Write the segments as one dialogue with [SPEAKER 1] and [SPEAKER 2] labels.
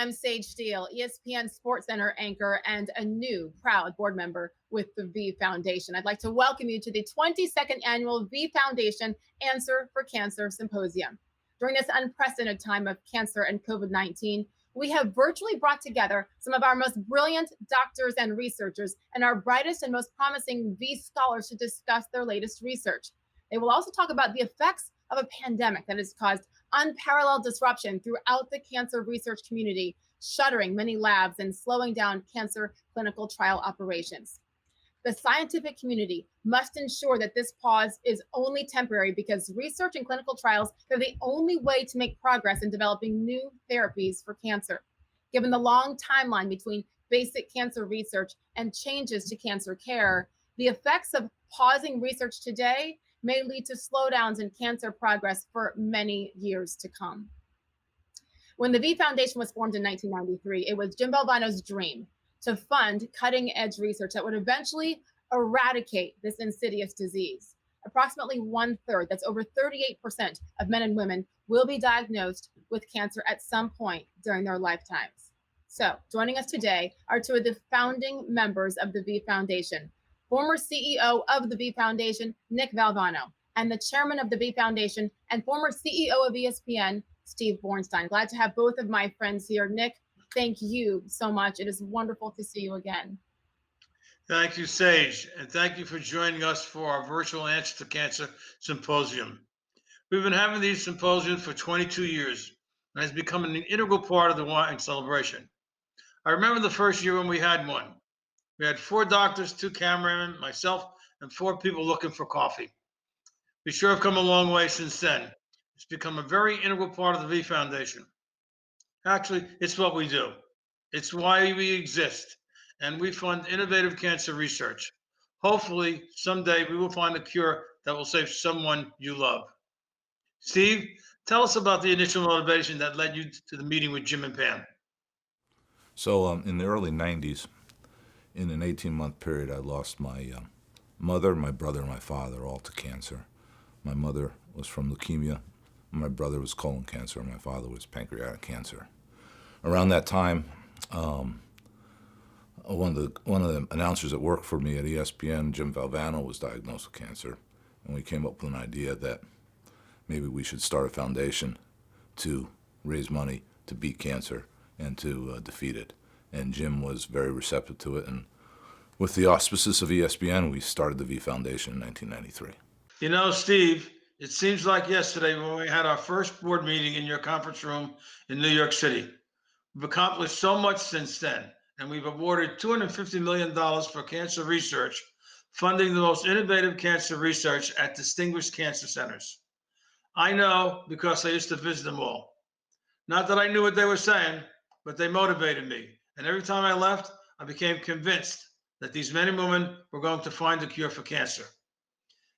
[SPEAKER 1] am Sage Steele, ESPN SportsCenter anchor and a new proud board member with the V Foundation. I'd like to welcome you to the 22nd annual V Foundation Answer for Cancer Symposium. During this unprecedented time of cancer and COVID-19, we have virtually brought together some of our most brilliant doctors and researchers and our brightest and most promising V scholars to discuss their latest research. They will also talk about the effects of a pandemic that has caused unparalleled disruption throughout the cancer research community, shuttering many labs and slowing down cancer clinical trial operations. The scientific community must ensure that this pause is only temporary because research and clinical trials are the only way to make progress in developing new therapies for cancer. Given the long timeline between basic cancer research and changes to cancer care, the effects of pausing research today may lead to slowdowns in cancer progress for many years to come. When the V Foundation was formed in 1993, it was Jim Valvano's dream to fund cutting-edge research that would eventually eradicate this insidious disease. Approximately 1/3, that's over 38% of men and women, will be diagnosed with cancer at some point during their lifetimes. So, joining us today are two of the founding members of the V Foundation, former CEO of the V Foundation, Nick Valvano, and the chairman of the V Foundation and former CEO of ESPN, Steve Bornstein. Glad to have both of my friends here. Nick, thank you so much. It is wonderful to see you again.
[SPEAKER 2] Thank you, Sage, and thank you for joining us for our virtual Answer to Cancer Symposium. We've been having these symposiums for 22 years, and it's become an integral part of the wine celebration. I remember the first year when we had one. We had 4 doctors, 2 cameramen, myself, and 4 people looking for coffee. We sure have come a long way since then. It's become a very integral part of the V Foundation. Actually, it's what we do. It's why we exist, and we fund innovative cancer research. Hopefully, someday we will find a cure that will save someone you love. Steve, tell us about the initial motivation that led you to the meeting with Jim and Pam.
[SPEAKER 3] So in the early 90s, in an 18-month period, I lost my mother, my brother, and my father all to cancer. My mother was from leukemia, my brother was colon cancer, and my father was pancreatic cancer. Around that time, one of the announcers that worked for me at ESPN, Jim Valvano, was diagnosed with cancer, and we came up with an idea that maybe we should start a foundation to raise money to beat cancer and to defeat it. And Jim was very receptive to it, and with the auspices of ESPN, we started the V Foundation in 1993.
[SPEAKER 2] You know, Steve, it seems like yesterday when we had our first board meeting in your conference room in New York City. We've accomplished so much since then, and we've awarded $250 million for cancer research, funding the most innovative cancer research at distinguished cancer centers. I know because I used to visit them all. Not that I knew what they were saying, but they motivated me. And every time I left, I became convinced that these men and women were going to find a cure for cancer.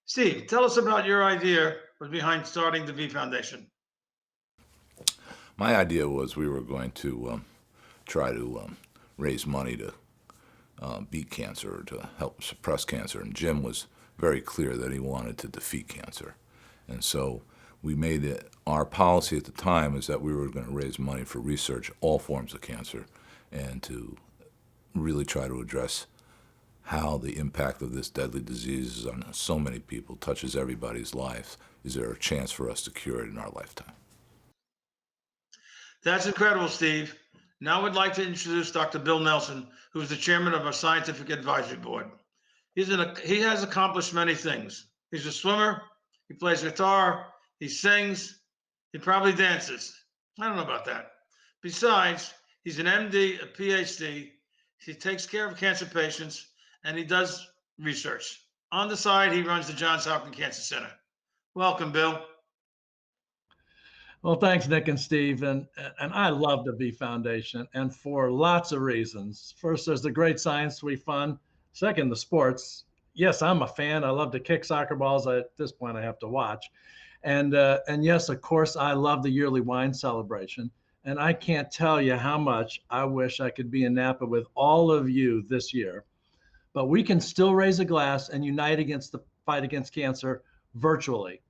[SPEAKER 2] Steve, tell us about your idea behind starting the V Foundation.
[SPEAKER 3] My idea was we were going to try to raise money to beat cancer or to help suppress cancer. And Jim was very clear that he wanted to defeat cancer. And so we made it, our policy at the time is that we were going to raise money for research, all forms of cancer, and to really try to address how the impact of this deadly disease on so many people touches everybody's lives. Is there a chance for us to cure it in our lifetime?
[SPEAKER 2] That's incredible, Steve. Now I'd like to introduce Dr. Bill Nelson, who is the chairman of our scientific advisory board. He has accomplished many things. He's a swimmer, he plays guitar, he sings, he probably dances. I don't know about that. Besides, he's an MD, a PhD, he takes care of cancer patients, and he does research. On the side, he runs the Johns Hopkins Cancer Center. Welcome, Bill.
[SPEAKER 4] Well, thanks, Nick and Steve. And I love the V Foundation, and for lots of reasons. First, there's the great science we fund. Second, the sports. Yes, I'm a fan. I love to kick soccer balls. At this point, I have to watch. And yes, of course, I love the yearly wine celebration. And I can't tell you how much I wish I could be in Napa with all of you this year. But we can still raise a glass and unite against the fight against cancer virtually.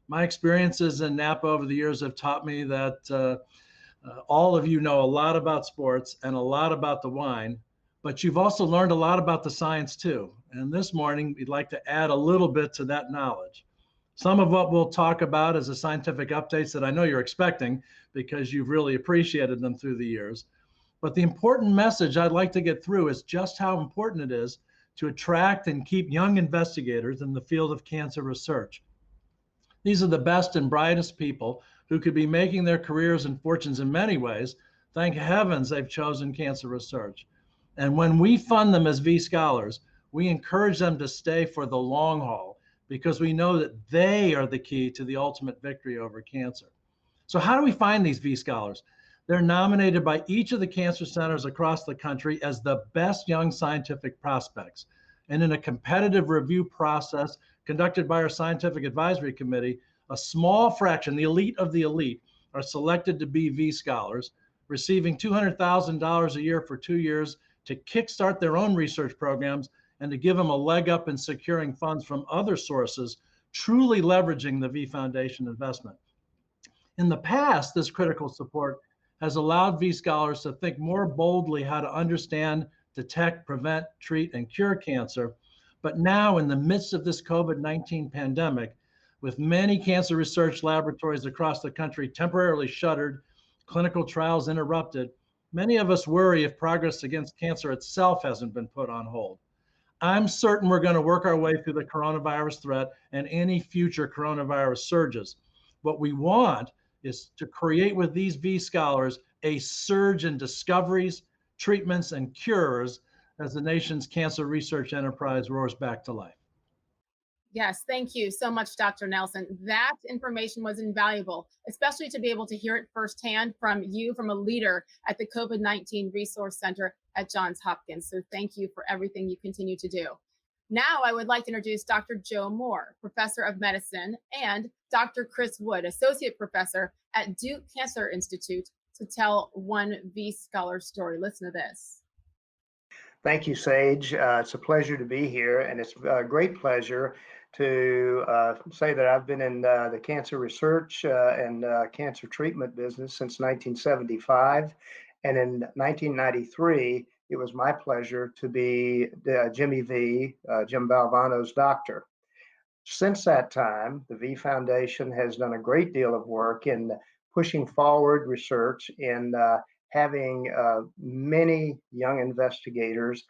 [SPEAKER 4] My experiences in Napa over the years have taught me that All of you know a lot about sports and a lot about the wine, but you've also learned a lot about the science too. And this morning, we'd like to add a little bit to that knowledge. Some of what we'll talk about is the scientific updates that I know you're expecting because you've really appreciated them through the years. But the important message I'd like to get through is just how important it is to attract and keep young investigators in the field of cancer research. These are the best and brightest people who could be making their careers and fortunes in many ways. Thank heavens they've chosen cancer research. And when we fund them as V Scholars, we encourage them to stay for the long haul because we know that they are the key to the ultimate victory over cancer. So how do we find these V Scholars? They're nominated by each of the cancer centers across the country as the best young scientific prospects. And in a competitive review process conducted by our scientific advisory committee, a small fraction, the elite of the elite, are selected to be V Scholars, receiving $200,000 a year for 2 years to kickstart their own research programs and to give them a leg up in securing funds from other sources, truly leveraging the V Foundation investment. In the past, this critical support has allowed V Scholars to think more boldly how to understand, detect, prevent, treat, and cure cancer. But now, in the midst of this COVID-19 pandemic, with many cancer research laboratories across the country temporarily shuttered, clinical trials interrupted, many of us worry if progress against cancer itself hasn't been put on hold. I'm certain we're going to work our way through the coronavirus threat and any future coronavirus surges. What we want is to create with these V Scholars a surge in discoveries, treatments, and cures as the nation's cancer research enterprise roars back to life.
[SPEAKER 1] Yes, thank you so much, Dr. Nelson. That information was invaluable, especially to be able to hear it firsthand from you, from a leader at the COVID-19 Resource Center at Johns Hopkins. So thank you for everything you continue to do. Now I would like to introduce Dr. Joe Moore, Professor of Medicine, and Dr. Chris Wood, Associate Professor at Duke Cancer Institute, to tell one V Scholar story. Listen to this.
[SPEAKER 5] Thank you, Sage. It's a pleasure to be here, and it's a great pleasure to say that I've been in the cancer research and cancer treatment business since 1975. And in 1993, it was my pleasure to be Jim Valvano's doctor. Since that time, the V Foundation has done a great deal of work in pushing forward research in having many young investigators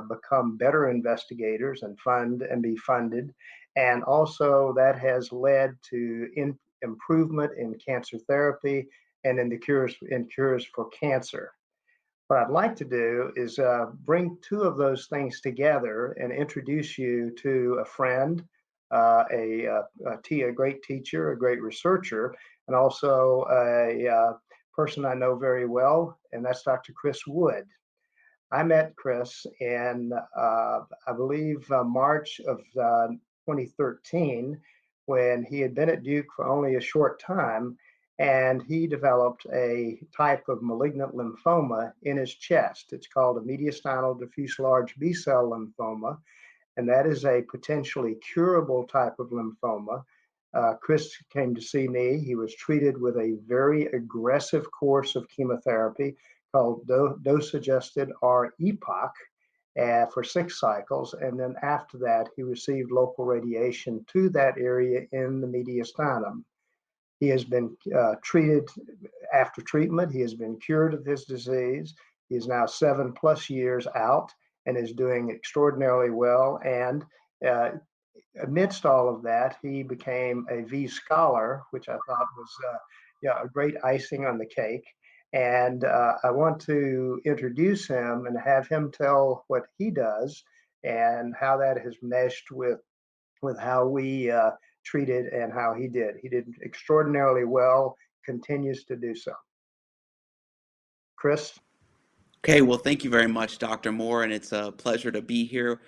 [SPEAKER 5] become better investigators and be funded. And also that has led to improvement in cancer therapy and in the cures for cancer. What I'd like to do is bring two of those things together and introduce you to a friend, a great teacher, a great researcher, and also a person I know very well, and that's Dr. Chris Wood. I met Chris in, I believe, March of 2013, when he had been at Duke for only a short time, and he developed a type of malignant lymphoma in his chest. It's called a mediastinal diffuse large B-cell lymphoma, and that is a potentially curable type of lymphoma. Chris came to see me. He was treated with a very aggressive course of chemotherapy called dose-adjusted or EPOC for 6 cycles. And then after that, he received local radiation to that area in the mediastinum. He has been treated. After treatment, he has been cured of his disease. He is now 7+ years out and is doing extraordinarily well. And amidst all of that, he became a V Scholar, which I thought was a great icing on the cake. And I want to introduce him and have him tell what he does and how that has meshed with how we treated and how he did. He did extraordinarily well, continues to do so. Chris?
[SPEAKER 6] Okay, well, thank you very much, Dr. Moore, and it's a pleasure to be here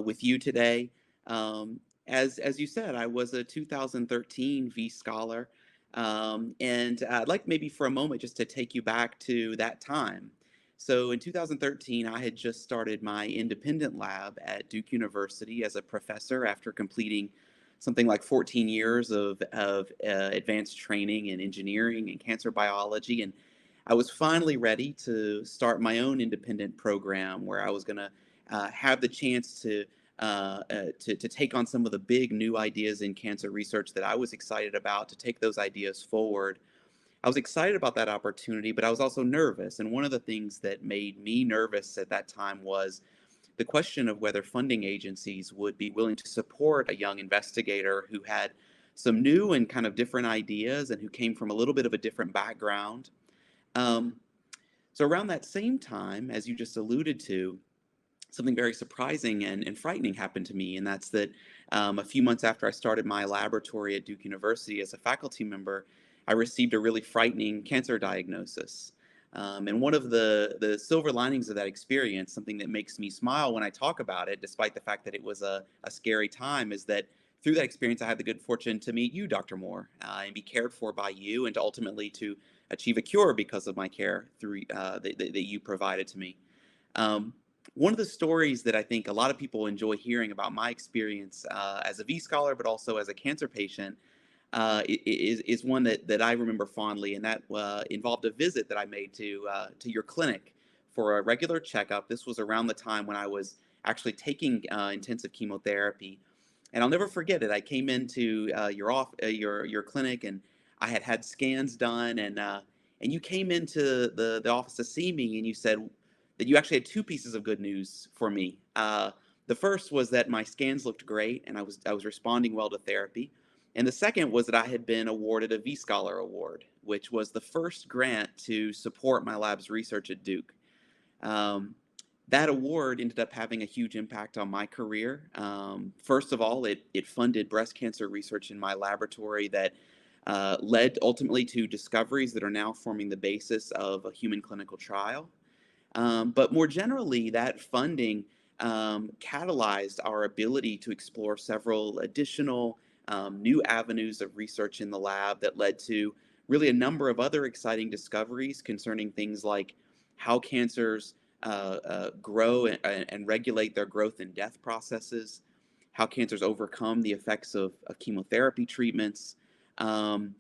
[SPEAKER 6] with you today. As you said, I was a 2013 V Scholar, and I'd like maybe for a moment just to take you back to that time. So in 2013, I had just started my independent lab at Duke University as a professor after completing something like 14 years of advanced training in engineering and cancer biology. And I was finally ready to start my own independent program where I was going to have the chance to take on some of the big new ideas in cancer research that I was excited about, to take those ideas forward. I was excited about that opportunity, but I was also nervous. And one of the things that made me nervous at that time was the question of whether funding agencies would be willing to support a young investigator who had some new and kind of different ideas and who came from a little bit of a different background. Um, so around that same time, as you just alluded to, something very surprising and frightening happened to me, and that's that a few months after I started my laboratory at Duke University as a faculty member, I received a really frightening cancer diagnosis. And one of the silver linings of that experience, something that makes me smile when I talk about it, despite the fact that it was a scary time, is that through that experience, I had the good fortune to meet you, Dr. Moore, and be cared for by you, and to ultimately to achieve a cure because of my care through that you provided to me. One of the stories that I think a lot of people enjoy hearing about my experience as a V scholar, but also as a cancer patient, is one that I remember fondly, and that involved a visit that I made to your clinic for a regular checkup. This was around the time when I was actually taking intensive chemotherapy, and I'll never forget it. I came into your clinic, and I had had scans done, and you came into the office to see me, and you said that you actually had two pieces of good news for me. The first was that my scans looked great, and I was responding well to therapy. And the second was that I had been awarded a V Scholar Award, which was the first grant to support my lab's research at Duke. That award ended up having a huge impact on my career. First of all, it funded breast cancer research in my laboratory that led ultimately to discoveries that are now forming the basis of a human clinical trial. But more generally, that funding catalyzed our ability to explore several additional new avenues of research in the lab that led to really a number of other exciting discoveries concerning things like how cancers grow and regulate their growth and death processes, how cancers overcome the effects of chemotherapy treatments, and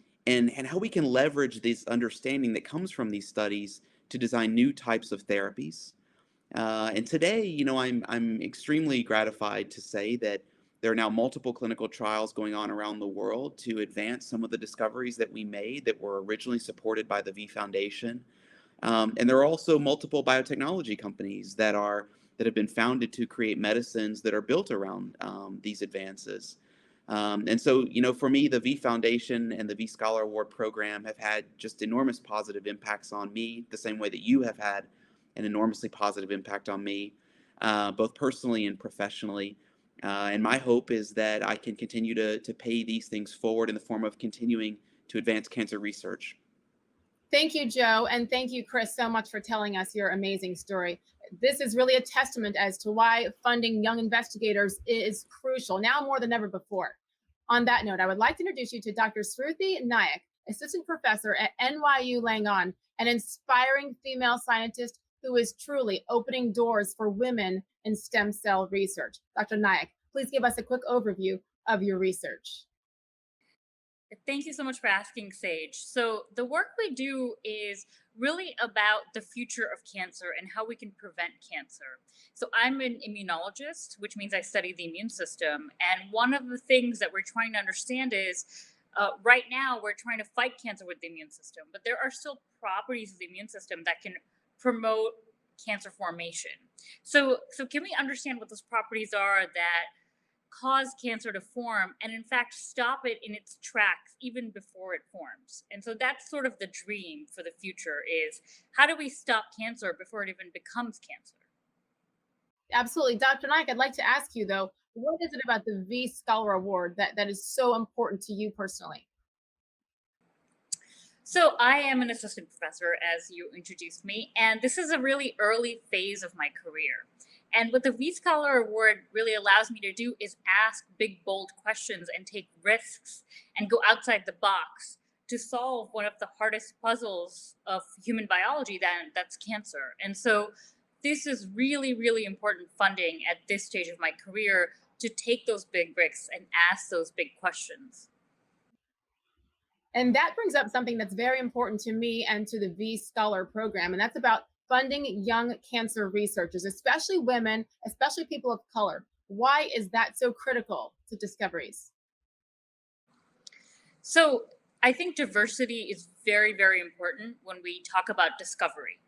[SPEAKER 6] how we can leverage this understanding that comes from these studies to design new types of therapies. And today, I'm extremely gratified to say that there are now multiple clinical trials going on around the world to advance some of the discoveries that we made that were originally supported by the V Foundation. And there are also multiple biotechnology companies that have been founded to create medicines that are built around these advances. And so, for me, the V Foundation and the V Scholar Award program have had just enormous positive impacts on me, the same way that you have had an enormously positive impact on me, both personally and professionally. And my hope is that I can continue to pay these things forward in the form of continuing to advance cancer research.
[SPEAKER 1] Thank you, Joe. And thank you, Chris, so much for telling us your amazing story. This is really a testament as to why funding young investigators is crucial now more than ever before. On that note, I would like to introduce you to Dr. Shruti Nayak, assistant professor at NYU Langone, an inspiring female scientist who is truly opening doors for women in stem cell research. Dr. Nayak, please give us a quick overview of your research.
[SPEAKER 7] Thank you so much for asking, Sage. So the work we do is really about the future of cancer and how we can prevent cancer. So I'm an immunologist, which means I study the immune system. And one of the things that we're trying to understand is right now we're trying to fight cancer with the immune system, but there are still properties of the immune system that can promote cancer formation. So can we understand what those properties are that cause cancer to form and in fact stop it in its tracks even before it forms? And so that's sort of the dream for the future, is how do we stop cancer before it even becomes cancer?
[SPEAKER 1] Absolutely. Dr. Nayak, I'd like to ask you though, what is it about the V Scholar Award that is so important to you personally?
[SPEAKER 7] So I am an assistant professor, as you introduced me, and this is a really early phase of my career. And what the V Scholar Award really allows me to do is ask big, bold questions and take risks and go outside the box to solve one of the hardest puzzles of human biology, that's cancer. And so this is really, really important funding at this stage of my career to take those big risks and ask those big questions.
[SPEAKER 1] And that brings up something that's very important to me and to the V Scholar program, and that's about funding young cancer researchers, especially women, especially people of color. Why is that so critical to discoveries?
[SPEAKER 7] So I think diversity is very, very important when we talk about discovery.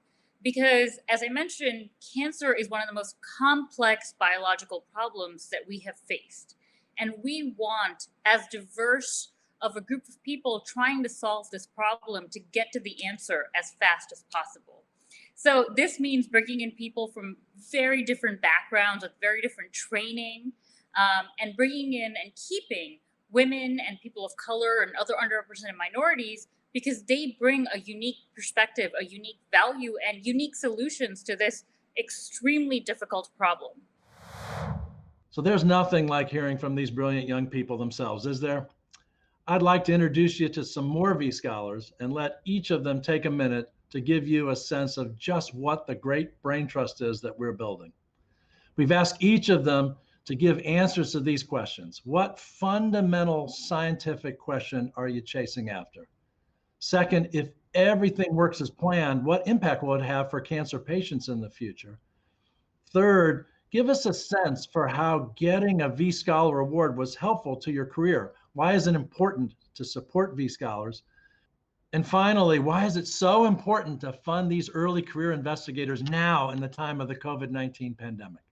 [SPEAKER 7] Because, as I mentioned, cancer is one of the most complex biological problems that we have faced. And we want as diverse of a group of people trying to solve this problem to get to the answer as fast as possible. So, this means bringing in people from very different backgrounds with very different training, and bringing in and keeping women and people of color and other underrepresented minorities because they bring a unique perspective, a unique value, and unique solutions to this extremely difficult problem.
[SPEAKER 4] So there's nothing like hearing from these brilliant young people themselves, is there? I'd like to introduce you to some more V scholars and let each of them take a minute to give you a sense of just what the great brain trust is that we're building. We've asked each of them to give answers to these questions. What fundamental scientific question are you chasing after? Second, if everything works as planned, what impact will it have for cancer patients in the future? Third, give us a sense for how getting a V Scholar Award was helpful to your career. Why is it important to support V Scholars? And finally, why is it so important to fund these early career investigators now in the time of the COVID-19 pandemic?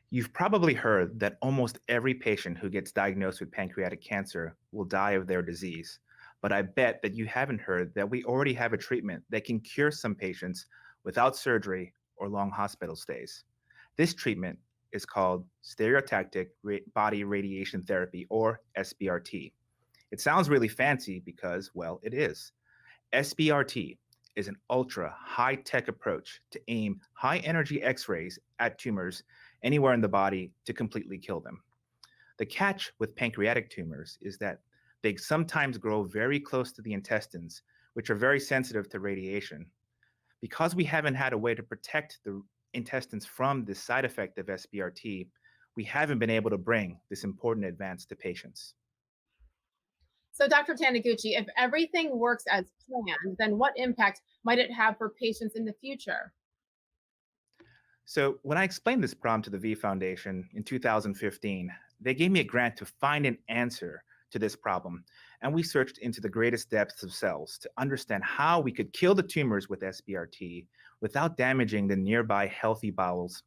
[SPEAKER 8] You've probably heard that almost every patient who gets diagnosed with pancreatic cancer will die of their disease. But I bet that you haven't heard that we already have a treatment that can cure some patients without surgery or long hospital stays. This treatment is called stereotactic body radiation therapy, or SBRT. It sounds really fancy because, well, it is. SBRT is an ultra high-tech approach to aim high-energy X-rays at tumors anywhere in the body to completely kill them. The catch with pancreatic tumors is that they sometimes grow very close to the intestines, which are very sensitive to radiation. Because we haven't had a way to protect the intestines from this side effect of SBRT, we haven't been able to bring this important advance to patients.
[SPEAKER 1] So, Dr. Taniguchi, if everything works as planned, then what impact might it have for patients in the future?
[SPEAKER 8] So when I explained this problem to the V Foundation in 2015, they gave me a grant to find an answer to this problem. And we searched into the greatest depths of cells to understand how we could kill the tumors with SBRT without damaging the nearby healthy bowels.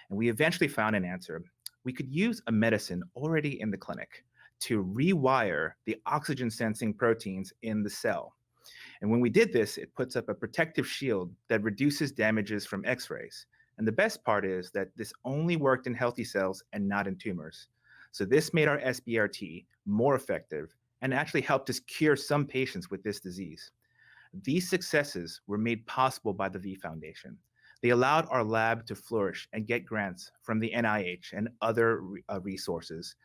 [SPEAKER 8] And we eventually found an answer. We could use a medicine already in the clinic to rewire the oxygen sensing proteins in the cell. And when we did this, it puts up a protective shield that reduces damages from X-rays. And the best part is that this only worked in healthy cells and not in tumors. So this made our SBRT more effective and actually helped us cure some patients with this disease. These successes were made possible by the V Foundation. They allowed our lab to flourish and get grants from the NIH and other resources.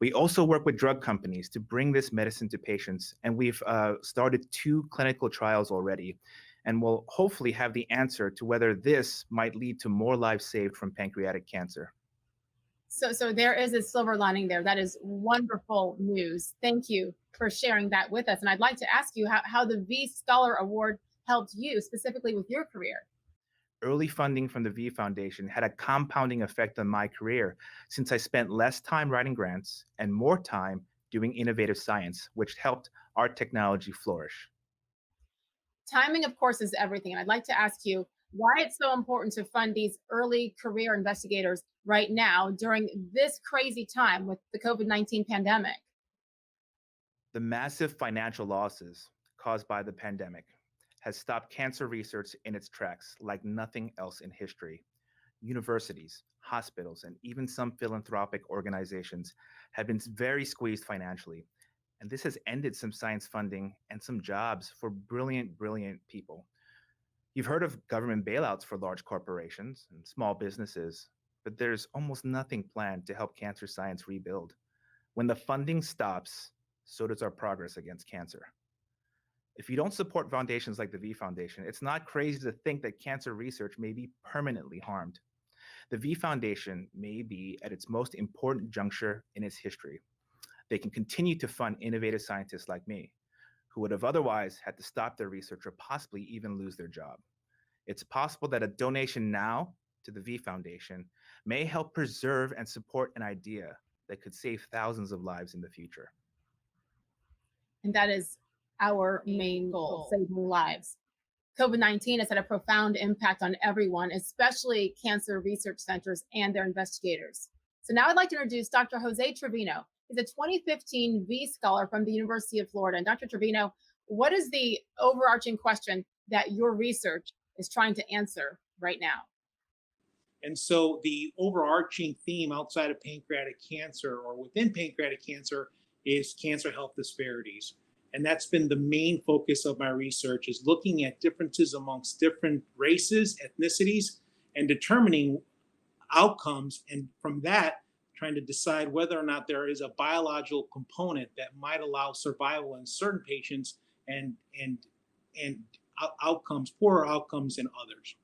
[SPEAKER 8] We also work with drug companies to bring this medicine to patients, and we've started 2 clinical trials already, and we'll hopefully have the answer to whether this might lead to more lives saved from pancreatic cancer.
[SPEAKER 1] So there is a silver lining there. That is wonderful news. Thank you for sharing that with us. And I'd like to ask you how the V Scholar Award helped you specifically with your career.
[SPEAKER 8] Early funding from the V Foundation had a compounding effect on my career since I spent less time writing grants and more time doing innovative science, which helped our technology flourish.
[SPEAKER 1] Timing, of course, is everything. And I'd like to ask you why it's so important to fund these early career investigators right now during this crazy time with the COVID-19 pandemic.
[SPEAKER 8] The massive financial losses caused by the pandemic has stopped cancer research in its tracks like nothing else in history. Universities, hospitals, and even some philanthropic organizations have been very squeezed financially. And this has ended some science funding and some jobs for brilliant, brilliant people. You've heard of government bailouts for large corporations and small businesses, but there's almost nothing planned to help cancer science rebuild. When the funding stops, so does our progress against cancer. If you don't support foundations like the V Foundation, it's not crazy to think that cancer research may be permanently harmed. The V Foundation may be at its most important juncture in its history. they can continue to fund innovative scientists like me, who would have otherwise had to stop their research or possibly even lose their job. It's possible that a donation now to the V Foundation may help preserve and support an idea that could save thousands of lives in the future.
[SPEAKER 1] And that is our main goal, saving lives. COVID-19 has had a profound impact on everyone, especially cancer research centers and their investigators. So now I'd like to introduce Dr. Jose Trevino. He's a 2015 V Scholar from the University of Florida. And Dr. Trevino, what is the overarching question that your research is trying to answer right now?
[SPEAKER 9] And so the overarching theme outside of pancreatic cancer or within pancreatic cancer is cancer health disparities. And that's been the main focus of my research, is looking at differences amongst different races, ethnicities, and determining outcomes. And from that, trying to decide whether or not there is a biological component that might allow survival in certain patients and outcomes, poorer outcomes in others.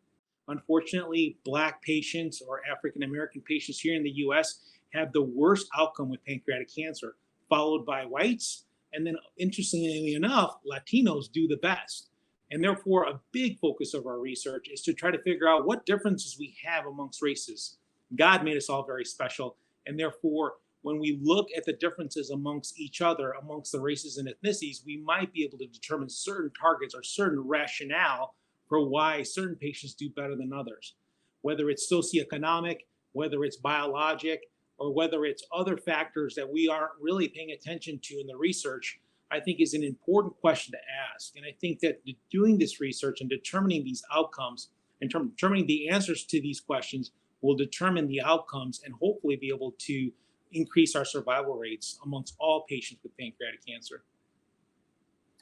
[SPEAKER 9] Unfortunately, Black patients or African American patients here in the US have the worst outcome with pancreatic cancer, followed by whites. And then, interestingly enough, Latinos do the best. And therefore, a big focus of our research is to try to figure out what differences we have amongst races. God made us all very special. And therefore, when we look at the differences amongst each other, amongst the races and ethnicities, we might be able to determine certain targets or certain rationale for why certain patients do better than others, whether it's socioeconomic, whether it's biologic, or whether it's other factors that we aren't really paying attention to in the research, I think is an important question to ask. And I think that doing this research and determining these outcomes and determining the answers to these questions will determine the outcomes and hopefully be able to increase our survival rates amongst all patients with pancreatic cancer.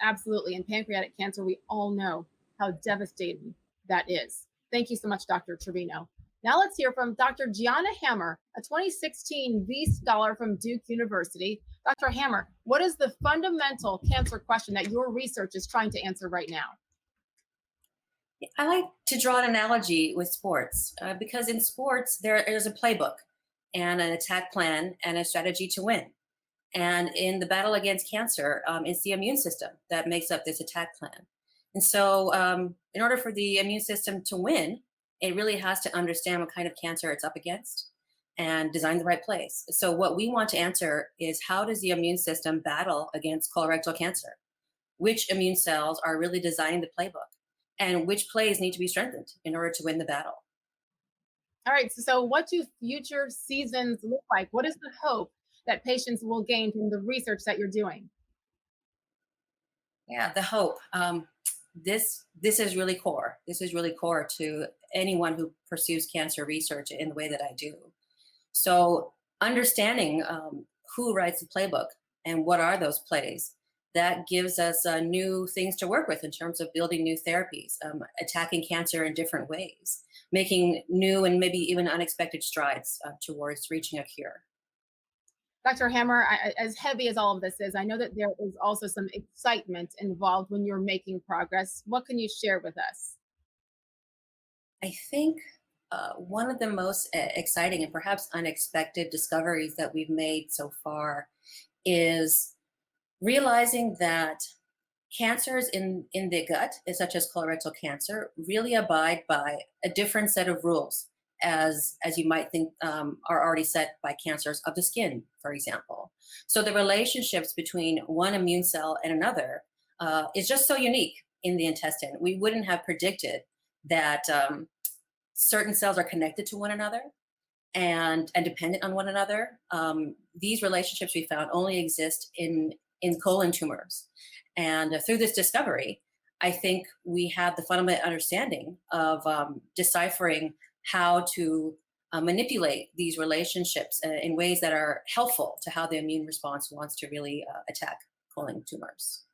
[SPEAKER 1] Absolutely. And pancreatic cancer, we all know how devastating that is. Thank you so much, Dr. Trevino. Now let's hear from Dr. Gianna Hammer, a 2016 V Scholar from Duke University. Dr. Hammer, what is the fundamental cancer question that your research is trying to answer right now?
[SPEAKER 10] I like to draw an analogy with sports because in sports, there's a playbook and an attack plan and a strategy to win. And in the battle against cancer, it's the immune system that makes up this attack plan. And so in order for the immune system to win, it really has to understand what kind of cancer it's up against and design the right place. So what we want to answer is, how does the immune system battle against colorectal cancer? Which immune cells are really designing the playbook? And which plays need to be strengthened in order to win the battle?
[SPEAKER 1] All right, so what do future seasons look like? What is the hope that patients will gain from the research that you're doing?
[SPEAKER 10] Yeah, the hope. This is really core. This is really core to anyone who pursues cancer research in the way that I do. So understanding who writes the playbook and what are those plays, that gives us new things to work with in terms of building new therapies, attacking cancer in different ways, making new and maybe even unexpected strides towards reaching a cure.
[SPEAKER 1] Dr. Hammer, as heavy as all of this is, I know that there is also some excitement involved when you're making progress. What can you share with us?
[SPEAKER 10] I think one of the most exciting and perhaps unexpected discoveries that we've made so far is realizing that cancers in the gut, such as colorectal cancer, really abide by a different set of rules as you might think are already set by cancers of the skin, for example. So the relationships between one immune cell and another is just so unique in the intestine. We wouldn't have predicted that certain cells are connected to one another and dependent on one another. These relationships we found only exist in colon tumors. And through this discovery, I think we have the fundamental understanding of deciphering how to manipulate these relationships in ways that are helpful to how the immune response wants to really attack colon tumors.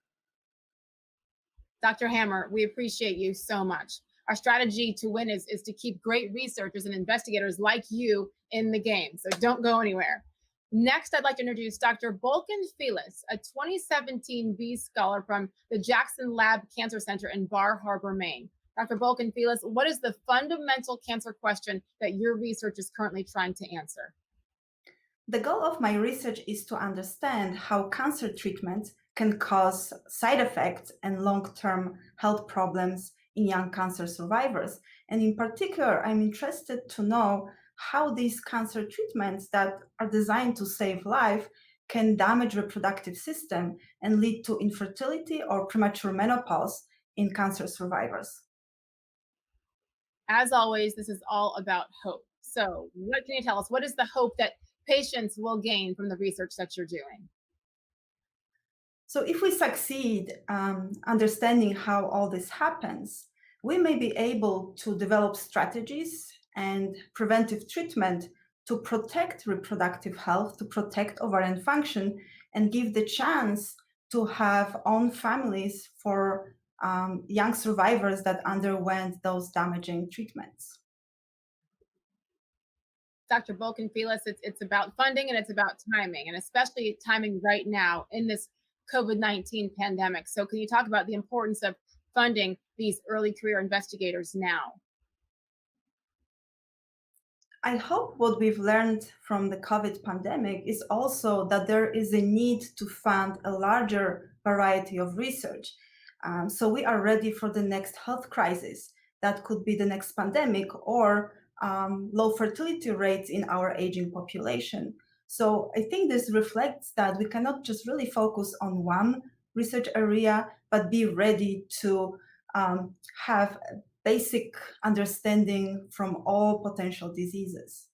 [SPEAKER 1] Dr. Hammer, we appreciate you so much. Our strategy to win is to keep great researchers and investigators like you in the game. So don't go anywhere. Next, I'd like to introduce Dr. Bolkin Felis, a 2017 V Scholar from the Jackson Lab Cancer Center in Bar Harbor, Maine. Dr. Bolkin Felis, what is the fundamental cancer question that your research is currently trying to answer?
[SPEAKER 11] The goal of my research is to understand how cancer treatment can cause side effects and long-term health problems in young cancer survivors. And in particular, I'm interested to know how these cancer treatments that are designed to save life can damage reproductive system and lead to infertility or premature menopause in cancer survivors.
[SPEAKER 1] As always, this is all about hope. So, what can you tell us? What is the hope that patients will gain from the research that you're doing?
[SPEAKER 11] So if we succeed understanding how all this happens, we may be able to develop strategies and preventive treatment to protect reproductive health, to protect ovarian function, and give the chance to have own families for young survivors that underwent those damaging treatments.
[SPEAKER 1] Dr. Bolkin-Felis, it's about funding and it's about timing, and especially timing right now in this COVID-19 pandemic. So can you talk about the importance of funding these early career investigators now?
[SPEAKER 11] I hope what we've learned from the COVID pandemic is also that there is a need to fund a larger variety of research. So we are ready for the next health crisis. That could be the next pandemic or low fertility rates in our aging population. So I think this reflects that we cannot just really focus on one research area, but be ready to have basic understanding from all potential diseases.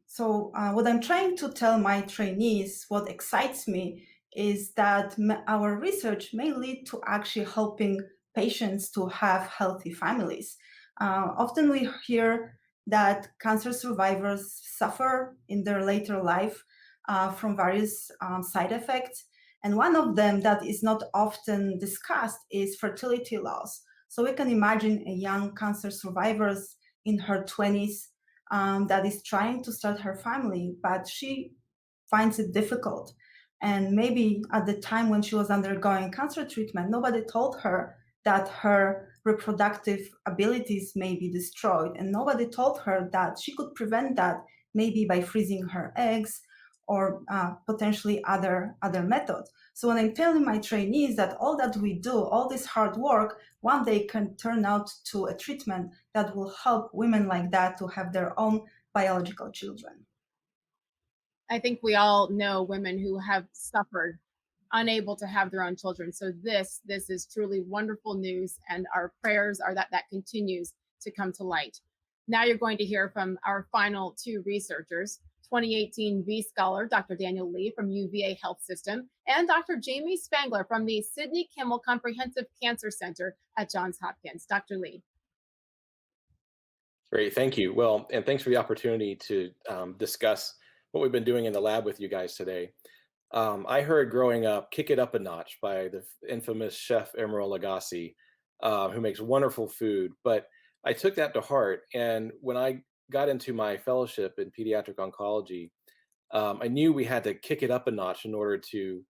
[SPEAKER 11] So what I'm trying to tell my trainees, what excites me, is that our research may lead to actually helping patients to have healthy families. Often we hear that cancer survivors suffer in their later life from various side effects. And one of them that is not often discussed is fertility loss. So we can imagine a young cancer survivor in her 20s that is trying to start her family, but she finds it difficult. And maybe at the time when she was undergoing cancer treatment, nobody told her that her reproductive abilities may be destroyed. And nobody told her that she could prevent that maybe by freezing her eggs or potentially other methods. So when I'm telling my trainees that all that we do, all this hard work, one day can turn out to a treatment that will help women like that to have their own biological children.
[SPEAKER 1] I think we all know women who have suffered unable to have their own children. So this is truly wonderful news, and our prayers are that that continues to come to light. Now you're going to hear from our final two researchers, 2018 V Scholar, Dr. Daniel Lee from UVA Health System, and Dr. Jamie Spangler from the Sidney Kimmel Comprehensive Cancer Center at Johns Hopkins. Dr. Lee.
[SPEAKER 12] Great, thank you. Well, and thanks for the opportunity to discuss what we've been doing in the lab with you guys today. I heard growing up, "Kick it up a notch" by the infamous chef Emeril Lagasse, who makes wonderful food. But I took that to heart, and when I got into my fellowship in pediatric oncology, I knew we had to kick it up a notch in order to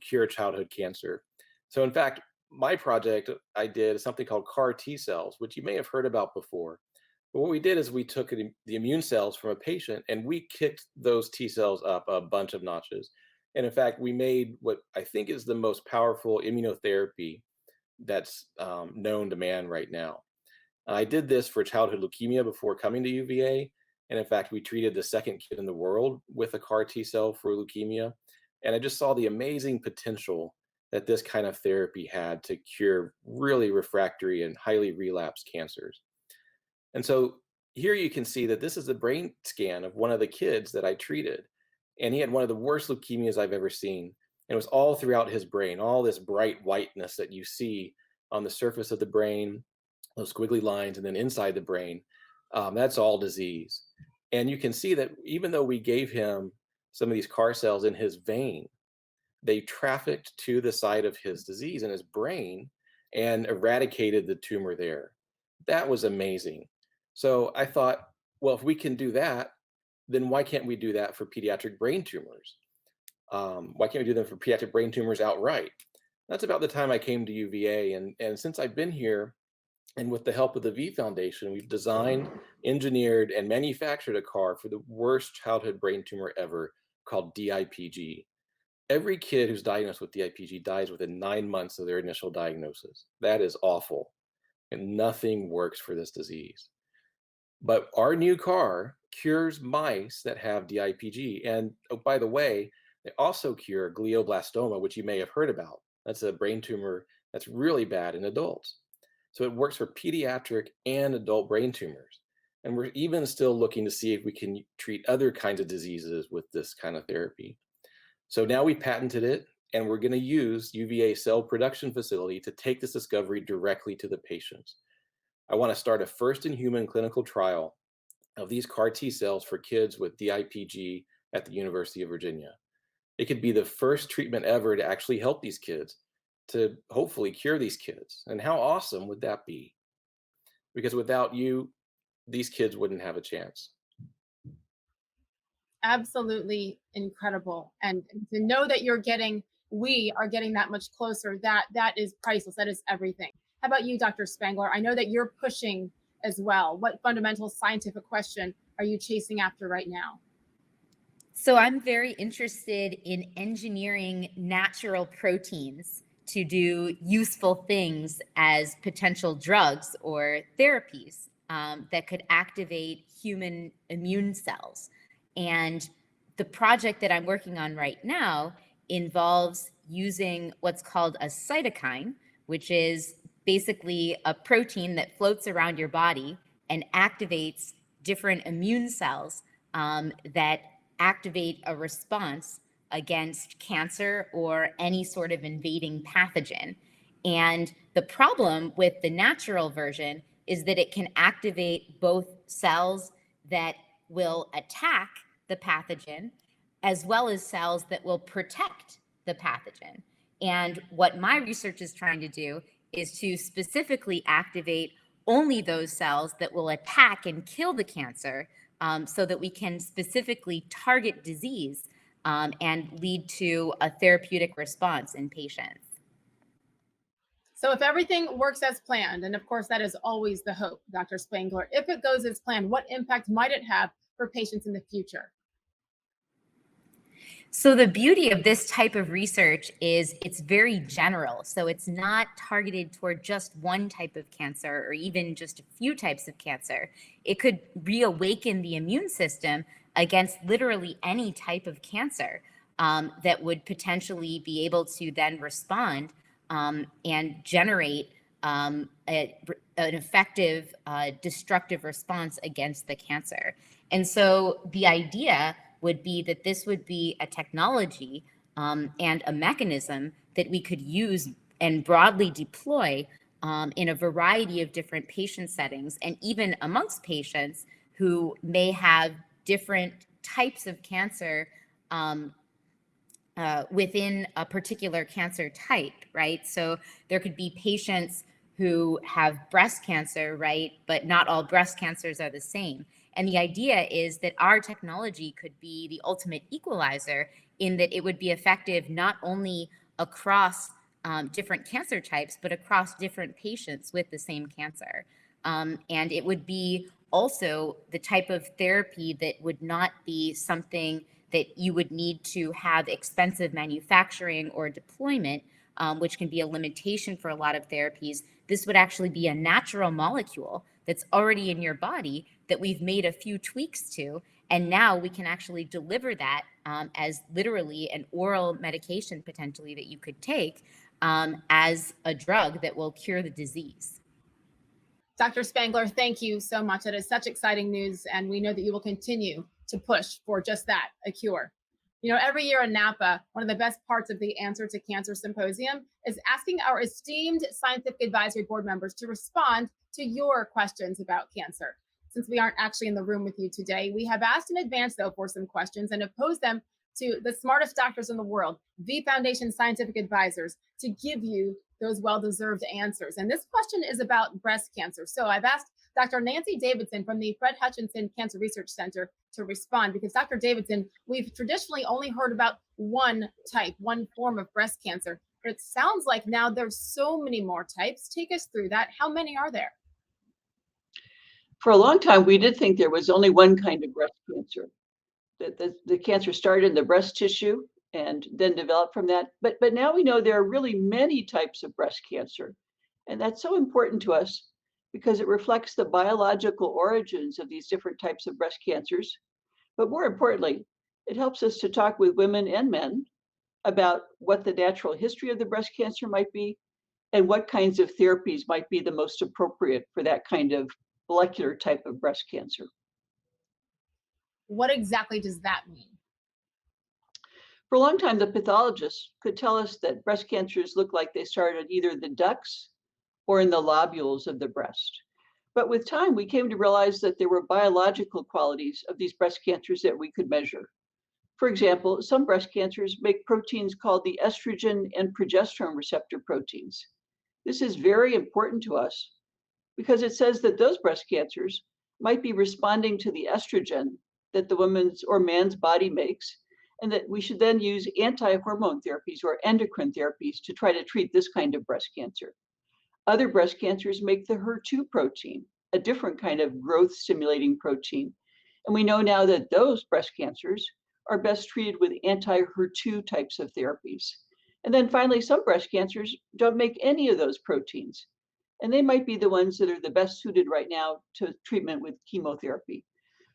[SPEAKER 12] cure childhood cancer. So in fact, my project I did is something called CAR T cells, which you may have heard about before. But what we did is we took the immune cells from a patient and we kicked those T cells up a bunch of notches. And in fact, we made what I think is the most powerful immunotherapy that's known to man right now. I did this for childhood leukemia before coming to UVA. And in fact, we treated the second kid in the world with a CAR T cell for leukemia. And I just saw the amazing potential that this kind of therapy had to cure really refractory and highly relapsed cancers. And so here you can see that this is a brain scan of one of the kids that I treated. And he had one of the worst leukemias I've ever seen. And it was all throughout his brain, all this bright whiteness that you see on the surface of the brain, those squiggly lines, and then inside the brain. That's all disease. And you can see that even though we gave him some of these CAR cells in his vein, they trafficked to the site of his disease in his brain and eradicated the tumor there. That was amazing. So I thought, well, if we can do that, then why can't we do that for pediatric brain tumors? Why can't we do them for pediatric brain tumors outright? That's about the time I came to UVA. And since I've been here, And with the help of the V Foundation, we've designed, engineered, and manufactured a car for the worst childhood brain tumor ever called DIPG. Every kid who's diagnosed with DIPG dies within 9 months of their initial diagnosis. That is awful. And nothing works for this disease. But our new car cures mice that have DIPG. And oh, by the way, they also cure glioblastoma, which you may have heard about. That's a brain tumor that's really bad in adults. So it works for pediatric and adult brain tumors. And we're even still looking to see if we can treat other kinds of diseases with this kind of therapy. So now we patented it, and we're going to use UVA cell production facility to take this discovery directly to the patients. I want to start a first-in-human clinical trial of these CAR T cells for kids with DIPG at the University of Virginia. It could be the first treatment ever to actually help these kids, to hopefully cure these kids. And how awesome would that be? Because without you, these kids wouldn't have a chance.
[SPEAKER 1] Absolutely incredible. And to know that we are getting that much closer, that is priceless. That is everything. How about you, Dr. Spangler? I know that you're pushing as well. What fundamental scientific question are you chasing after right now?
[SPEAKER 13] So I'm very interested in engineering natural proteins to do useful things as potential drugs or therapies that could activate human immune cells. And the project that I'm working on right now involves using what's called a cytokine, which is basically a protein that floats around your body and activates different immune cells that activate a response against cancer or any sort of invading pathogen. And the problem with the natural version is that it can activate both cells that will attack the pathogen as well as cells that will protect the pathogen. And what my research is trying to do is to specifically activate only those cells that will attack and kill the cancer, so that we can specifically target disease and lead to a therapeutic response in patients.
[SPEAKER 1] So if everything works as planned, and of course that is always the hope, Dr. Spangler, if it goes as planned, what impact might it have for patients in the future?
[SPEAKER 13] So the beauty of this type of research is it's very general. So it's not targeted toward just one type of cancer or even just a few types of cancer. It could reawaken the immune system against literally any type of cancer that would potentially be able to then respond and generate an effective destructive response against the cancer. And so the idea would be that this would be a technology and a mechanism that we could use and broadly deploy in a variety of different patient settings, and even amongst patients who may have different types of cancer within a particular cancer type, right? So there could be patients who have breast cancer, right? But not all breast cancers are the same. And the idea is that our technology could be the ultimate equalizer in that it would be effective not only across different cancer types, but across different patients with the same cancer. And it would be also the type of therapy that would not be something that you would need to have expensive manufacturing or deployment, which can be a limitation for a lot of therapies. This would actually be a natural molecule that's already in your body that we've made a few tweaks to. And now we can actually deliver that as literally an oral medication potentially that you could take as a drug that will cure the disease.
[SPEAKER 1] Dr. Spangler, thank you so much. That is such exciting news. And we know that you will continue to push for just that, a cure. You know, every year in Napa, one of the best parts of the Answer to Cancer Symposium is asking our esteemed scientific advisory board members to respond to your questions about cancer. Since we aren't actually in the room with you today, we have asked in advance, though, for some questions and have posed them to the smartest doctors in the world, V Foundation scientific advisors, to give you those well-deserved answers. And this question is about breast cancer. So I've asked Dr. Nancy Davidson from the Fred Hutchinson Cancer Research Center to respond, because Dr. Davidson, we've traditionally only heard about one type, one form of breast cancer, but it sounds like now there's so many more types. Take us through that. How many are there?
[SPEAKER 14] For a long time, we did think there was only one kind of breast cancer, that the cancer started in the breast tissue and then developed from that. But now we know there are really many types of breast cancer. And that's so important to us because it reflects the biological origins of these different types of breast cancers. But more importantly, it helps us to talk with women and men about what the natural history of the breast cancer might be and what kinds of therapies might be the most appropriate for that kind of molecular type of breast cancer.
[SPEAKER 1] What exactly does that mean?
[SPEAKER 14] For a long time, the pathologists could tell us that breast cancers look like they start at either the ducts or in the lobules of the breast. But with time, we came to realize that there were biological qualities of these breast cancers that we could measure. For example, some breast cancers make proteins called the estrogen and progesterone receptor proteins. This is very important to us because it says that those breast cancers might be responding to the estrogen that the woman's or man's body makes, and that we should then use anti-hormone therapies or endocrine therapies to try to treat this kind of breast cancer. Other breast cancers make the HER2 protein, a different kind of growth stimulating protein. And we know now that those breast cancers are best treated with anti-HER2 types of therapies. And then finally, some breast cancers don't make any of those proteins. And they might be the ones that are the best suited right now to treatment with chemotherapy.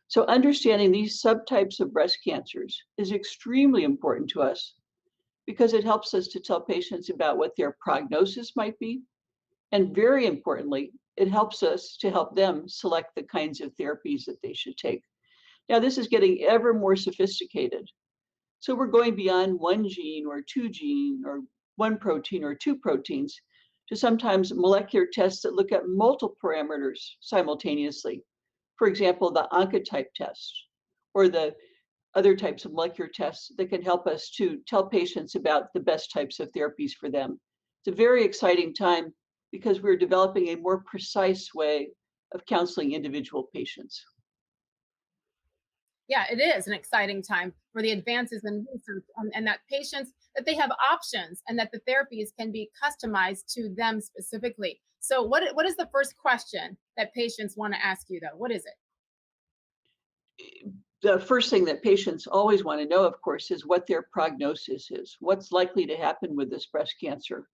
[SPEAKER 14] So understanding these subtypes of breast cancers is extremely important to us because it helps us to tell patients about what their prognosis might be. And very importantly, it helps us to help them select the kinds of therapies that they should take. Now, this is getting ever more sophisticated. So we're going beyond one gene or two gene or one protein or two proteins to sometimes molecular tests that look at multiple parameters simultaneously. For example, the Oncotype test or the other types of molecular tests that can help us to tell patients about the best types of therapies for them. It's a very exciting time because we're developing a more precise way of counseling individual patients.
[SPEAKER 1] Yeah, it is an exciting time for the advances in research and that patients, that they have options and that the therapies can be customized to them specifically. So what is the first question that patients want to ask you though? What is it?
[SPEAKER 14] The first thing that patients always want to know, of course, is what their prognosis is. What's likely to happen with this breast cancer?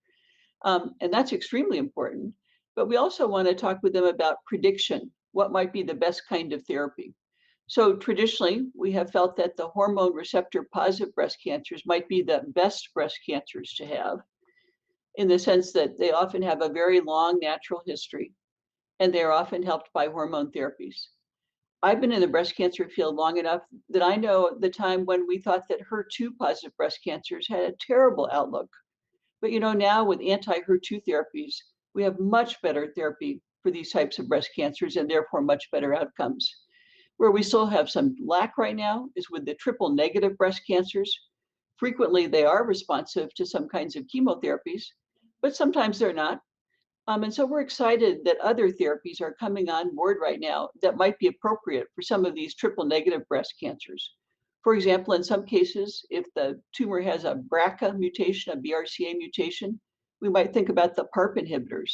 [SPEAKER 14] And that's extremely important. But we also want to talk with them about prediction. What might be the best kind of therapy? So traditionally, we have felt that the hormone receptor positive breast cancers might be the best breast cancers to have, in the sense that they often have a very long natural history, and they're often helped by hormone therapies. I've been in the breast cancer field long enough that I know the time when we thought that HER2 positive breast cancers had a terrible outlook. But now with anti-HER2 therapies, we have much better therapy for these types of breast cancers and therefore much better outcomes. Where we still have some lack right now is with the triple negative breast cancers. Frequently, they are responsive to some kinds of chemotherapies, but sometimes they're not. And so we're excited that other therapies are coming on board right now that might be appropriate for some of these triple negative breast cancers. For example, in some cases, if the tumor has a BRCA mutation, a BRCA mutation, we might think about the PARP inhibitors.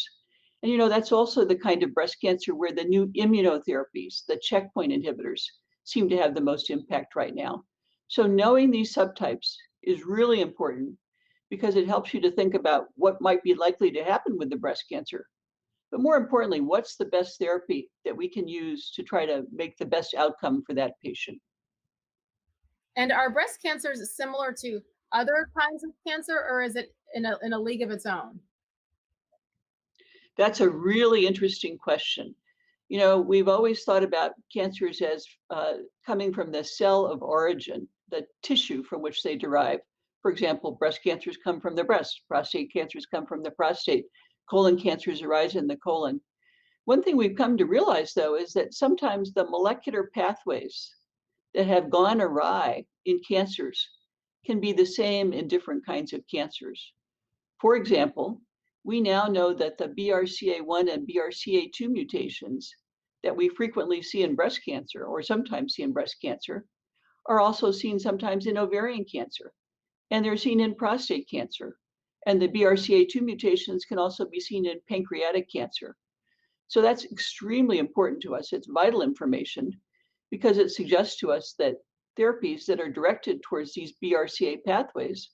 [SPEAKER 14] And that's also the kind of breast cancer where the new immunotherapies, the checkpoint inhibitors, seem to have the most impact right now. So knowing these subtypes is really important because it helps you to think about what might be likely to happen with the breast cancer. But more importantly, what's the best therapy that we can use to try to make the best outcome for that patient?
[SPEAKER 1] And are breast cancers similar to other kinds of cancer, or is it in a league of its own?
[SPEAKER 14] That's a really interesting question. We've always thought about cancers as coming from the cell of origin, the tissue from which they derive. For example, breast cancers come from the breast, prostate cancers come from the prostate, colon cancers arise in the colon. One thing we've come to realize, though, is that sometimes the molecular pathways that have gone awry in cancers can be the same in different kinds of cancers. For example, we now know that the BRCA1 and BRCA2 mutations that we frequently see in breast cancer, or sometimes see in breast cancer, are also seen sometimes in ovarian cancer, and they're seen in prostate cancer. And the BRCA2 mutations can also be seen in pancreatic cancer. So that's extremely important to us. It's vital information because it suggests to us that therapies that are directed towards these BRCA pathways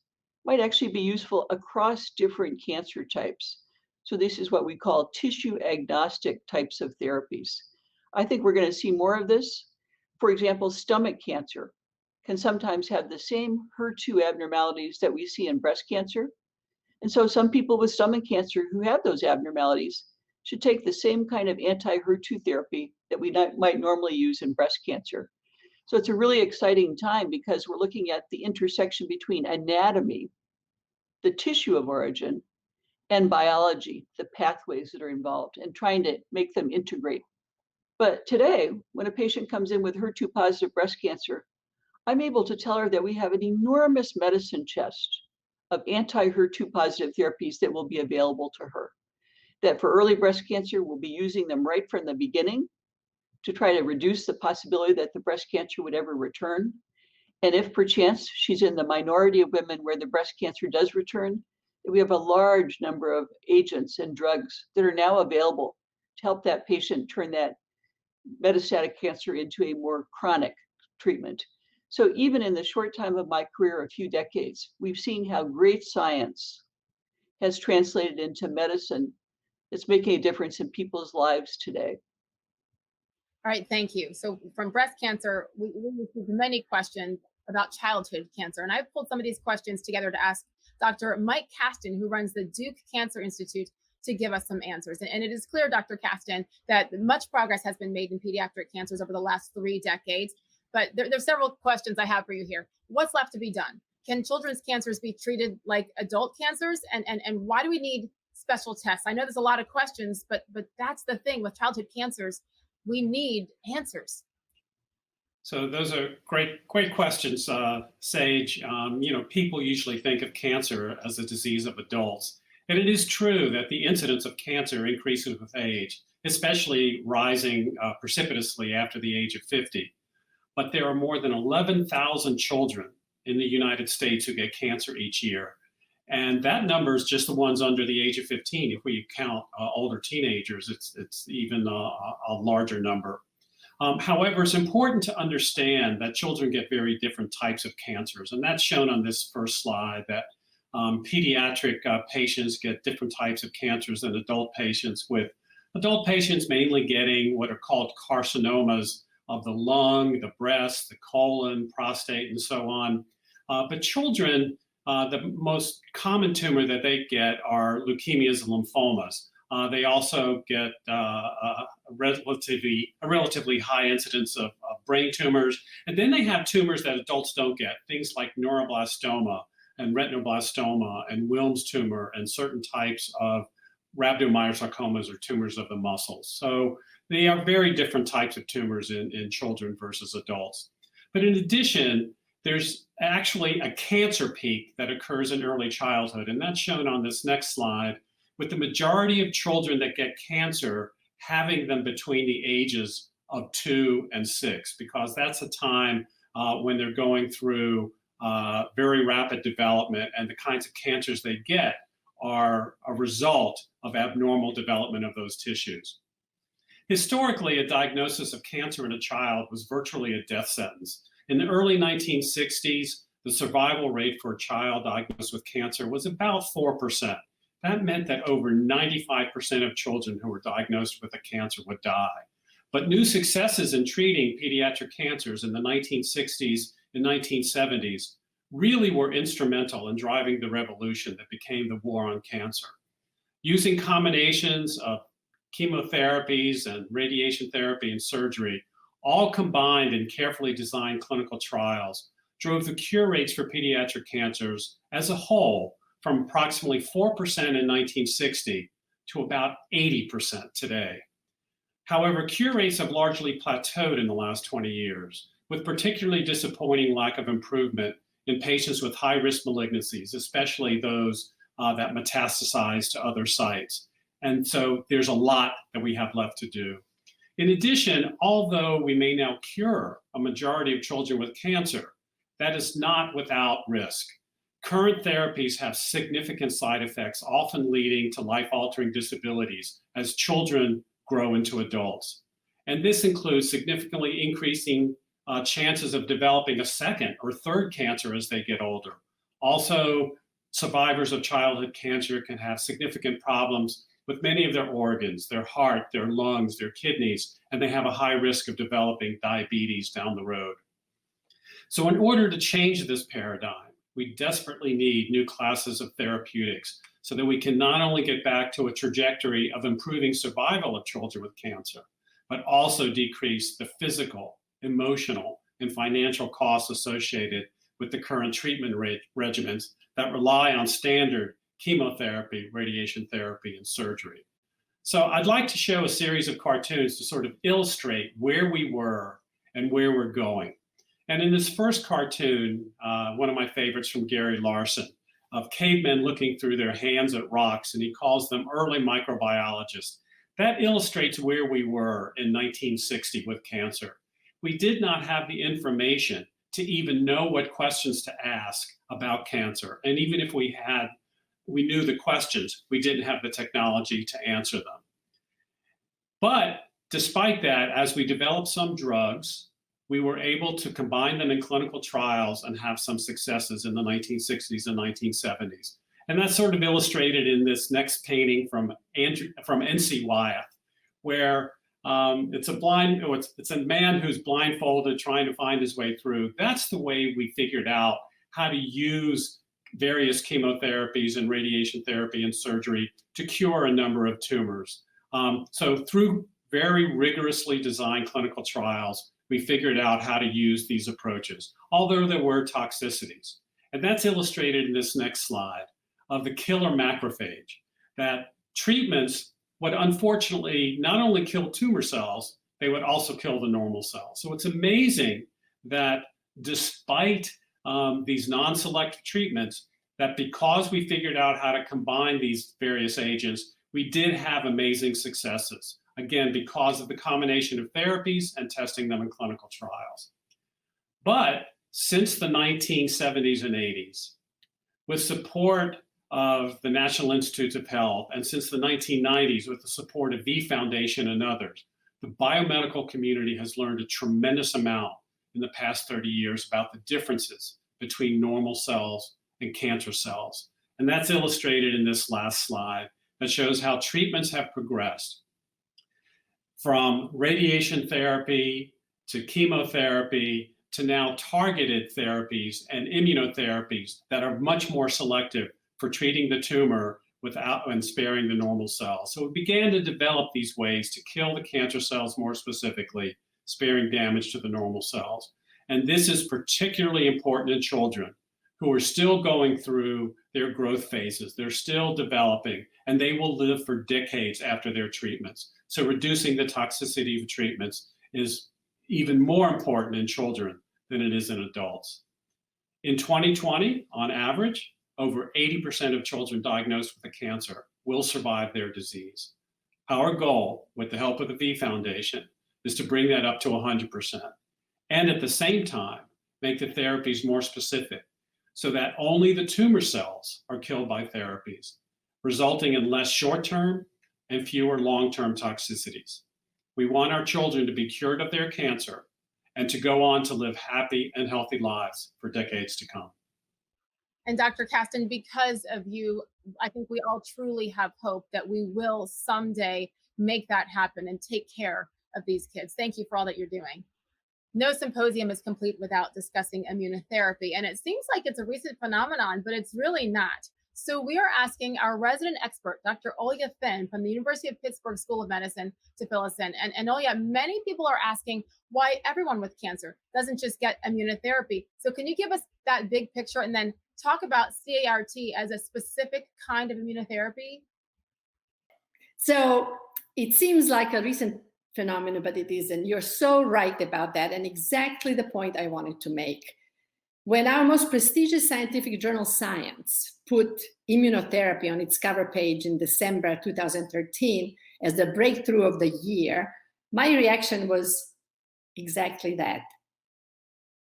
[SPEAKER 14] might actually be useful across different cancer types. So this is what we call tissue agnostic types of therapies. I think we're going to see more of this. For example, stomach cancer can sometimes have the same HER2 abnormalities that we see in breast cancer. And so some people with stomach cancer who have those abnormalities should take the same kind of anti-HER2 therapy that we might normally use in breast cancer. So it's a really exciting time because we're looking at the intersection between anatomy, the tissue of origin, and biology, the pathways that are involved, and trying to make them integrate. But today, when a patient comes in with HER2 positive breast cancer, I'm able to tell her that we have an enormous medicine chest of anti-HER2 positive therapies that will be available to her. That for early breast cancer, we'll be using them right from the beginning to try to reduce the possibility that the breast cancer would ever return. And if perchance she's in the minority of women where the breast cancer does return, we have a large number of agents and drugs that are now available to help that patient turn that metastatic cancer into a more chronic treatment. So even in the short time of my career, a few decades, we've seen how great science has translated into medicine that's making a difference in people's lives today.
[SPEAKER 1] All right, thank you. So from breast cancer, we received many questions about childhood cancer. And I've pulled some of these questions together to ask Dr. Mike Kasten, who runs the Duke Cancer Institute, to give us some answers. And it is clear, Dr. Kasten, that much progress has been made in pediatric cancers over the last 3 decades. But there's several questions I have for you here. What's left to be done? Can children's cancers be treated like adult cancers? And why do we need special tests? I know there's a lot of questions, but that's the thing with childhood cancers. We need answers.
[SPEAKER 15] So those are great questions, Sage. People usually think of cancer as a disease of adults. And it is true that the incidence of cancer increases with age, especially rising precipitously after the age of 50. But there are more than 11,000 children in the United States who get cancer each year. And that number is just the ones under the age of 15. If we count older teenagers, it's even a larger number. However, it's important to understand that children get very different types of cancers. And that's shown on this first slide, that pediatric patients get different types of cancers than adult patients, with adult patients mainly getting what are called carcinomas of the lung, the breast, the colon, prostate, and so on. But children, the most common tumor that they get are leukemias and lymphomas. They also get a relatively high incidence of brain tumors. And then they have tumors that adults don't get, things like neuroblastoma and retinoblastoma and Wilms tumor and certain types of rhabdomyosarcomas or tumors of the muscles. So they are very different types of tumors in children versus adults. But in addition, there's actually a cancer peak that occurs in early childhood. And that's shown on this next slide, with the majority of children that get cancer having them between the ages of 2 and 6, because that's a time when they're going through very rapid development, and the kinds of cancers they get are a result of abnormal development of those tissues. Historically, a diagnosis of cancer in a child was virtually a death sentence. In the early 1960s, the survival rate for a child diagnosed with cancer was about 4%. That meant that over 95% of children who were diagnosed with a cancer would die. But new successes in treating pediatric cancers in the 1960s and 1970s really were instrumental in driving the revolution that became the war on cancer. Using combinations of chemotherapies and radiation therapy and surgery, all combined in carefully designed clinical trials, drove the cure rates for pediatric cancers as a whole from approximately 4% in 1960 to about 80% today. However, cure rates have largely plateaued in the last 20 years, with particularly disappointing lack of improvement in patients with high-risk malignancies, especially those that metastasize to other sites. And so there's a lot that we have left to do. In addition, although we may now cure a majority of children with cancer, that is not without risk. Current therapies have significant side effects, often leading to life-altering disabilities as children grow into adults. And this includes significantly increasing chances of developing a second or third cancer as they get older. Also, survivors of childhood cancer can have significant problems with many of their organs, their heart, their lungs, their kidneys, and they have a high risk of developing diabetes down the road. So in order to change this paradigm, we desperately need new classes of therapeutics so that we can not only get back to a trajectory of improving survival of children with cancer, but also decrease the physical, emotional, and financial costs associated with the current treatment regimens that rely on standard chemotherapy, radiation therapy, and surgery. So I'd like to show a series of cartoons to sort of illustrate where we were and where we're going. And in this first cartoon, one of my favorites from Gary Larson, of cavemen looking through their hands at rocks, and he calls them early microbiologists. That illustrates where we were in 1960 with cancer. We did not have the information to even know what questions to ask about cancer. And even if we knew the questions, we didn't have the technology to answer them. But despite that, as we developed some drugs, we were able to combine them in clinical trials and have some successes in the 1960s and 1970s. And that's sort of illustrated in this next painting from N.C. Wyeth, where it's a man who's blindfolded trying to find his way through. That's the way we figured out how to use various chemotherapies and radiation therapy and surgery to cure a number of tumors. So through very rigorously designed clinical trials, we figured out how to use these approaches, although there were toxicities. And that's illustrated in this next slide of the killer macrophage, that treatments would unfortunately not only kill tumor cells, they would also kill the normal cells. So it's amazing that despite these non-selective treatments, that because we figured out how to combine these various agents, we did have amazing successes. Again, because of the combination of therapies and testing them in clinical trials. But since the 1970s and 80s, with support of the National Institutes of Health, and since the 1990s with the support of V Foundation and others, the biomedical community has learned a tremendous amount in the past 30 years about the differences between normal cells and cancer cells. And that's illustrated in this last slide that shows how treatments have progressed from radiation therapy to chemotherapy to now targeted therapies and immunotherapies that are much more selective for treating the tumor without and sparing the normal cells. So we began to develop these ways to kill the cancer cells more specifically, sparing damage to the normal cells. And this is particularly important in children who are still going through their growth phases. They're still developing, and they will live for decades after their treatments. So reducing the toxicity of treatments is even more important in children than it is in adults. In 2020, on average, over 80% of children diagnosed with a cancer will survive their disease. Our goal, with the help of the V Foundation, is to bring that up to 100%. And at the same time, make the therapies more specific so that only the tumor cells are killed by therapies, resulting in less short-term and fewer long-term toxicities. We want our children to be cured of their cancer and to go on to live happy and healthy lives for decades to come.
[SPEAKER 1] And Dr. Kasten, because of you, I think we all truly have hope that we will someday make that happen and take care of these kids. Thank you for all that you're doing. No symposium is complete without discussing immunotherapy, and it seems like it's a recent phenomenon, but it's really not. So we are asking our resident expert, Dr. Olya Finn from the University of Pittsburgh School of Medicine, to fill us in. And Olya, many people are asking why everyone with cancer doesn't just get immunotherapy. So can you give us that big picture and then talk about CAR-T as a specific kind of immunotherapy?
[SPEAKER 16] So it seems like a recent phenomenon, but it isn't. You're so right about that, and exactly the point I wanted to make. When our most prestigious scientific journal, Science, put immunotherapy on its cover page in December 2013 as the breakthrough of the year, my reaction was exactly that.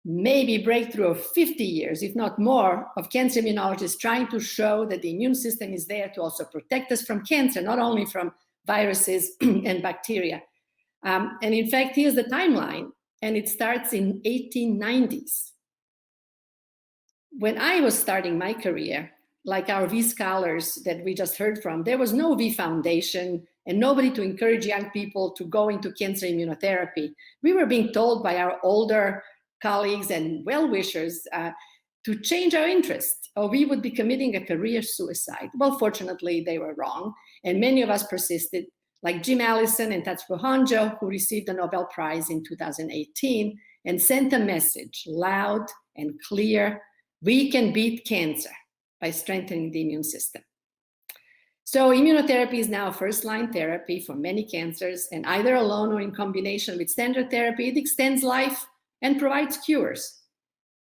[SPEAKER 16] Maybe breakthrough of 50 years, if not more, of cancer immunologists trying to show that the immune system is there to also protect us from cancer, not only from viruses and bacteria. And in fact, here's the timeline, and it starts in 1890s. When I was starting my career, like our V scholars that we just heard from, there was no V Foundation and nobody to encourage young people to go into cancer immunotherapy. We were being told by our older colleagues and well-wishers to change our interest, or we would be committing a career suicide. Well, fortunately, they were wrong, and many of us persisted, like Jim Allison and Tatsuo Honjo, who received the Nobel Prize in 2018, and sent a message loud and clear: we can beat cancer by strengthening the immune system. So immunotherapy is now a first-line therapy for many cancers, and either alone or in combination with standard therapy, it extends life and provides cures.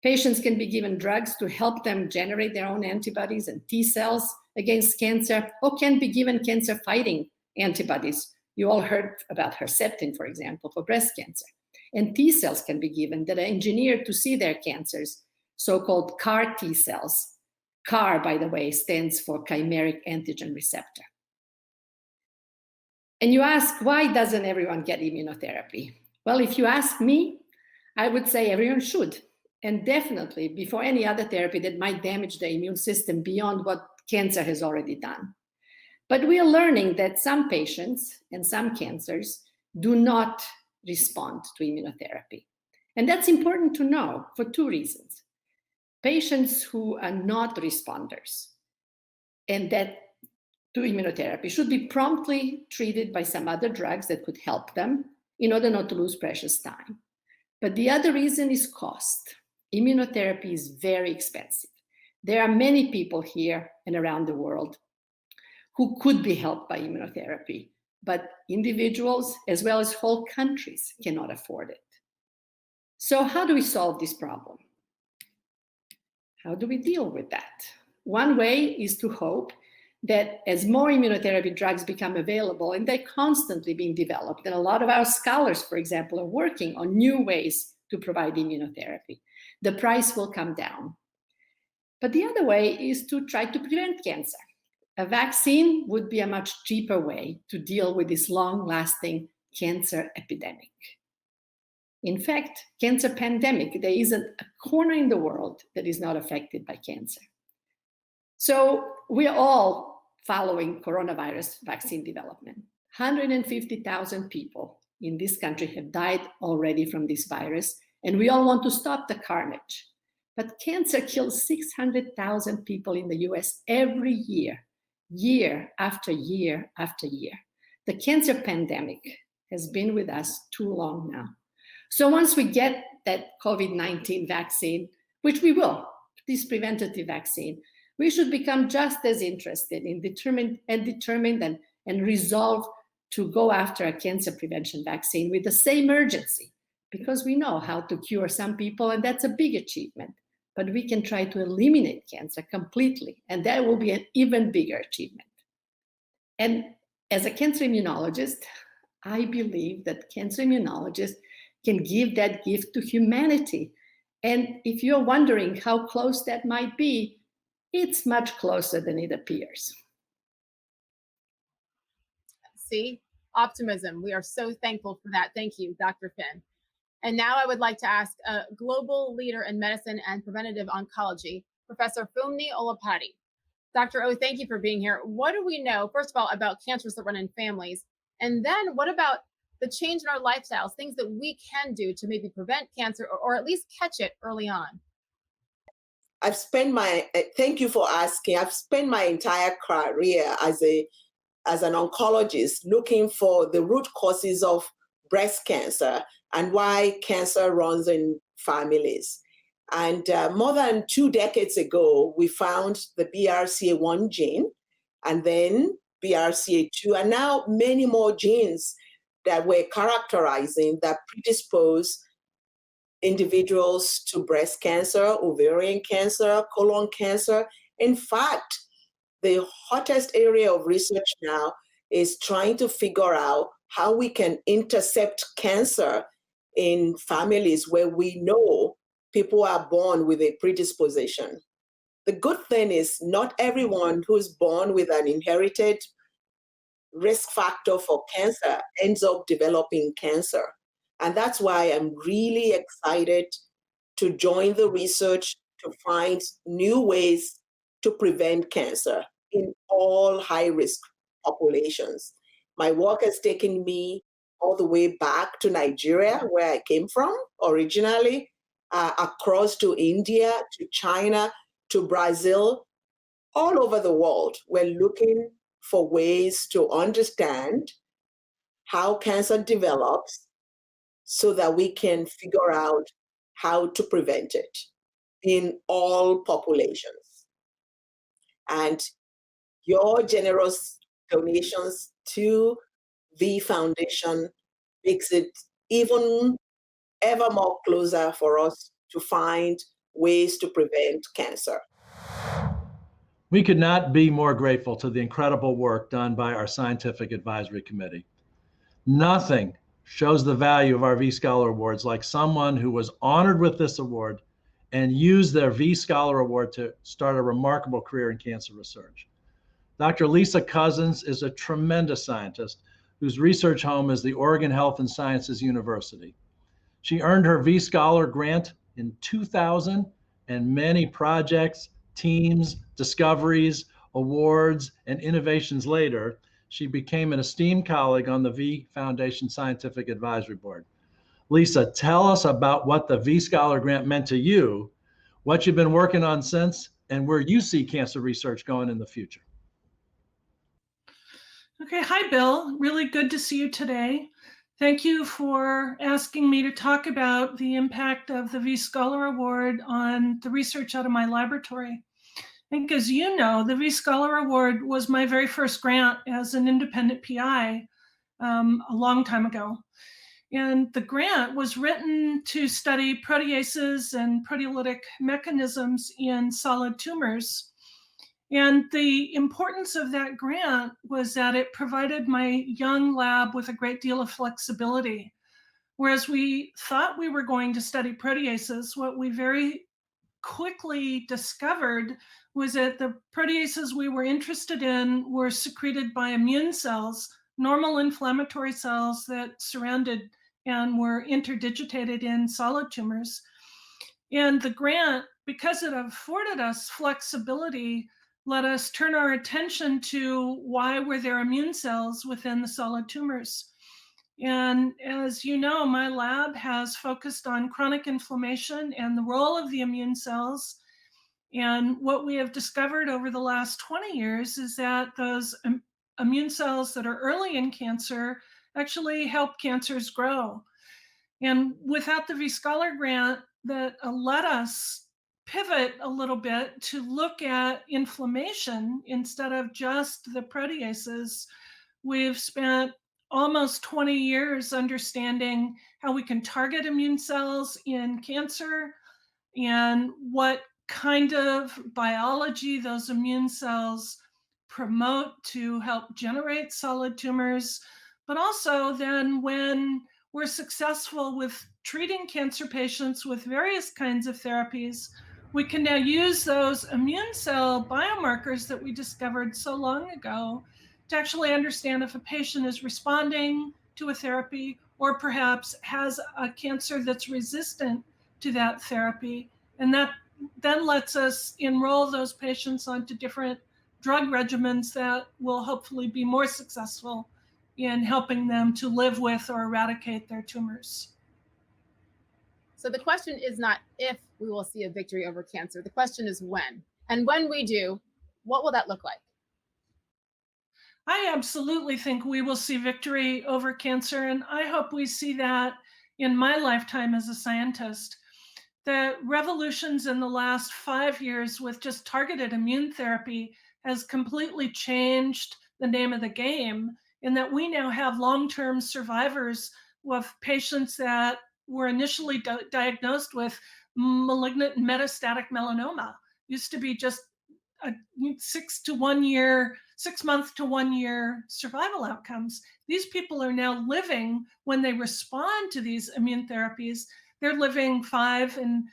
[SPEAKER 16] Patients can be given drugs to help them generate their own antibodies and T cells against cancer, or can be given cancer-fighting antibodies. You all heard about Herceptin, for example, for breast cancer. And T cells can be given that are engineered to see their cancers, so-called CAR T cells. CAR, by the way, stands for chimeric antigen receptor. And you ask, why doesn't everyone get immunotherapy? Well, if you ask me, I would say everyone should. And definitely before any other therapy that might damage the immune system beyond what cancer has already done. But we are learning that some patients and some cancers do not respond to immunotherapy. And that's important to know for two reasons. Patients who are not responders and that to immunotherapy should be promptly treated by some other drugs that could help them in order not to lose precious time. But the other reason is cost. Immunotherapy is very expensive. There are many people here and around the world who could be helped by immunotherapy, but individuals as well as whole countries cannot afford it. So how do we solve this problem? How do we deal with that? One way is to hope that as more immunotherapy drugs become available, and they're constantly being developed, and a lot of our scholars, for example, are working on new ways to provide immunotherapy, the price will come down. But the other way is to try to prevent cancer. A vaccine would be a much cheaper way to deal with this long-lasting cancer epidemic. In fact, cancer pandemic, there isn't a corner in the world that is not affected by cancer. So we're all following coronavirus vaccine development. 150,000 people in this country have died already from this virus, and we all want to stop the carnage. But cancer kills 600,000 people in the US every year, year after year after year. The cancer pandemic has been with us too long now. So once we get that COVID-19 vaccine, which we will, this preventative vaccine, we should become just as interested in determined and resolve to go after a cancer prevention vaccine with the same urgency, because we know how to cure some people, and that's a big achievement. But we can try to eliminate cancer completely, and that will be an even bigger achievement. And as a cancer immunologist, I believe that cancer immunologists can give that gift to humanity. And if you're wondering how close that might be, it's much closer than it appears.
[SPEAKER 1] See, optimism. We are so thankful for that. Thank you, Dr. Finn. And now I would like to ask a global leader in medicine and preventative oncology, Professor Funmi Olapati. Dr. O, thank you for being here. What do we know, first of all, about cancers that run in families? And then what about the change in our lifestyles, things that we can do to maybe prevent cancer or at least catch it early on?
[SPEAKER 17] Thank you for asking. I've spent my entire career as an oncologist looking for the root causes of breast cancer and why cancer runs in families. And more than 2 decades ago, we found the BRCA1 gene, and then BRCA2, and now many more genes that we're characterizing that predispose individuals to breast cancer, ovarian cancer, colon cancer. In fact, the hottest area of research now is trying to figure out how we can intercept cancer in families where we know people are born with a predisposition. The good thing is not everyone who's born with an inherited risk factor for cancer ends up developing cancer. And that's why I'm really excited to join the research to find new ways to prevent cancer in all high-risk populations. My work has taken me all the way back to Nigeria, where I came from originally, across to India, to China, to Brazil, all over the world. We're looking for ways to understand how cancer develops so that we can figure out how to prevent it in all populations. And your generous donations to the foundation makes it even ever more closer for us to find ways to prevent cancer.
[SPEAKER 4] We could not be more grateful to the incredible work done by our Scientific Advisory Committee. Nothing shows the value of our V-Scholar Awards like someone who was honored with this award and used their V-Scholar Award to start a remarkable career in cancer research. Dr. Lisa Cousins is a tremendous scientist whose research home is the Oregon Health and Sciences University. She earned her V-Scholar grant in 2000, and many projects, teams, discoveries, awards, and innovations later, she became an esteemed colleague on the V Foundation Scientific Advisory Board. Lisa, tell us about what the V-Scholar grant meant to you, what you've been working on since, and where you see cancer research going in the future.
[SPEAKER 18] Okay, hi, Bill. Really good to see you today. Thank you for asking me to talk about the impact of the V-Scholar Award on the research out of my laboratory. I think, as you know, the V-Scholar Award was my very first grant as an independent PI a long time ago. And the grant was written to study proteases and proteolytic mechanisms in solid tumors. And the importance of that grant was that it provided my young lab with a great deal of flexibility. Whereas we thought we were going to study proteases, what we very quickly discovered was that the proteases we were interested in were secreted by immune cells, normal inflammatory cells that surrounded and were interdigitated in solid tumors. And the grant, because it afforded us flexibility, let us turn our attention to why were there immune cells within the solid tumors. And as you know, my lab has focused on chronic inflammation and the role of the immune cells. And what we have discovered over the last 20 years is that those immune cells that are early in cancer actually help cancers grow. And without the V-Scholar grant, that let us pivot a little bit to look at inflammation instead of just the proteases. We've spent almost 20 years understanding how we can target immune cells in cancer and what kind of biology those immune cells promote to help generate solid tumors. But also then when we're successful with treating cancer patients with various kinds of therapies, we can now use those immune cell biomarkers that we discovered so long ago to actually understand if a patient is responding to a therapy or perhaps has a cancer that's resistant to that therapy. And that then lets us enroll those patients onto different drug regimens that will hopefully be more successful in helping them to live with or eradicate their tumors.
[SPEAKER 1] So the question is not if we will see a victory over cancer. The question is when. And when we do, what will that look like?
[SPEAKER 18] I absolutely think we will see victory over cancer, and I hope we see that in my lifetime as a scientist. The revolutions in the last 5 years with just targeted immune therapy has completely changed the name of the game, in that we now have long-term survivors of patients that were initially diagnosed with malignant metastatic melanoma. Used to be just a 6 month to 1 year survival outcomes. These people are now living, when they respond to these immune therapies, they're living 5 and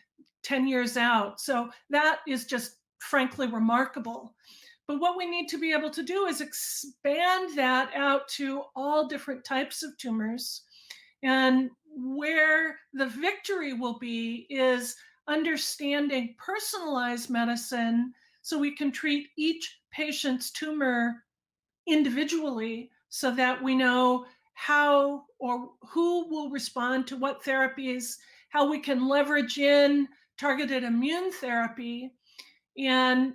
[SPEAKER 18] 10 years out. So that is just frankly remarkable. But what we need to be able to do is expand that out to all different types of tumors. And where the victory will be is understanding personalized medicine so we can treat each patient's tumor individually so that we know how or who will respond to what therapies, how we can leverage in targeted immune therapy and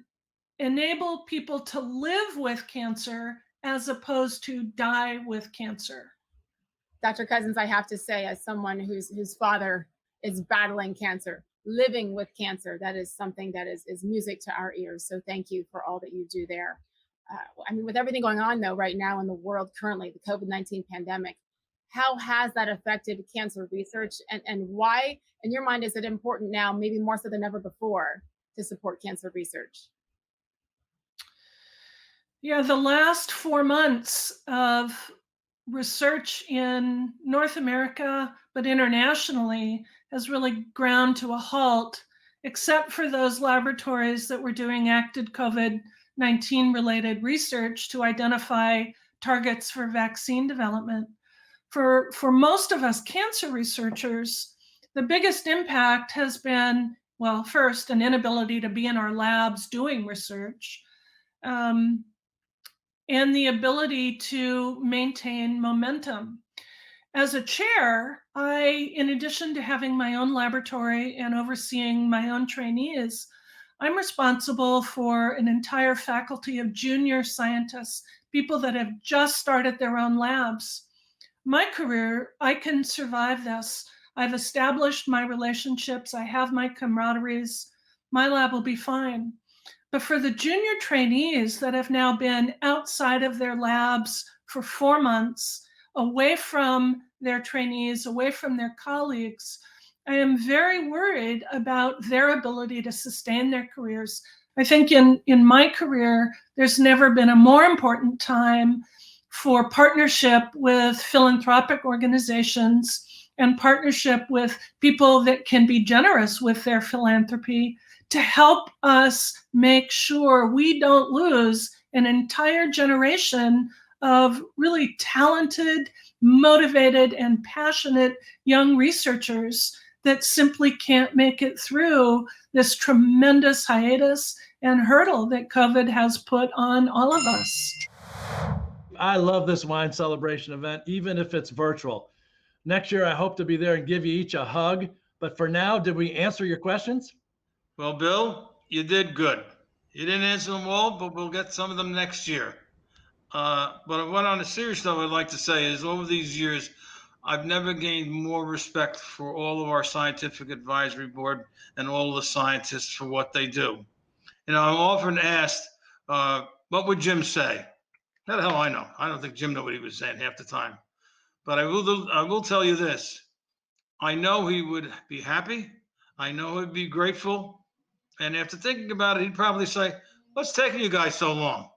[SPEAKER 18] enable people to live with cancer as opposed to die with cancer.
[SPEAKER 1] Dr. Cousins, I have to say, as someone whose father is battling cancer, living with cancer, that is something that is music to our ears. So thank you for all that you do there. I mean, with everything going on though right now in the world currently, the COVID-19 pandemic, how has that affected cancer research, and why, in your mind, is it important now, maybe more so than ever before, to support cancer research?
[SPEAKER 18] Yeah, the last 4 months of research in North America, but internationally, has really ground to a halt, except for those laboratories that were doing active COVID-19 related research to identify targets for vaccine development. For most of us cancer researchers, the biggest impact has been, well, first, an inability to be in our labs doing research. And the ability to maintain momentum. As a chair, in addition to having my own laboratory and overseeing my own trainees, I'm responsible for an entire faculty of junior scientists, people that have just started their own labs. My career, I can survive this. I've established my relationships. I have my camaraderies. My lab will be fine. But for the junior trainees that have now been outside of their labs for 4 months, away from their trainees, away from their colleagues, I am very worried about their ability to sustain their careers. I think in my career, there's never been a more important time for partnership with philanthropic organizations and partnership with people that can be generous with their philanthropy to help us make sure we don't lose an entire generation of really talented, motivated, and passionate young researchers that simply can't make it through this tremendous hiatus and hurdle that COVID has put on all of us.
[SPEAKER 4] I love this wine celebration event, even if it's virtual. Next year, I hope to be there and give you each a hug. But for now, did we answer your questions?
[SPEAKER 2] Well, Bill, you did good. You didn't answer them all, but we'll get some of them next year. But what on a serious note I'd like to say is over these years, I've never gained more respect for all of our scientific advisory board and all the scientists for what they do. You know, I'm often asked, what would Jim say? How the hell I know? I don't think Jim knew what he was saying half the time. But I will tell you this. I know he would be happy. I know he'd be grateful. And after thinking about it, he'd probably say, what's taking you guys so long?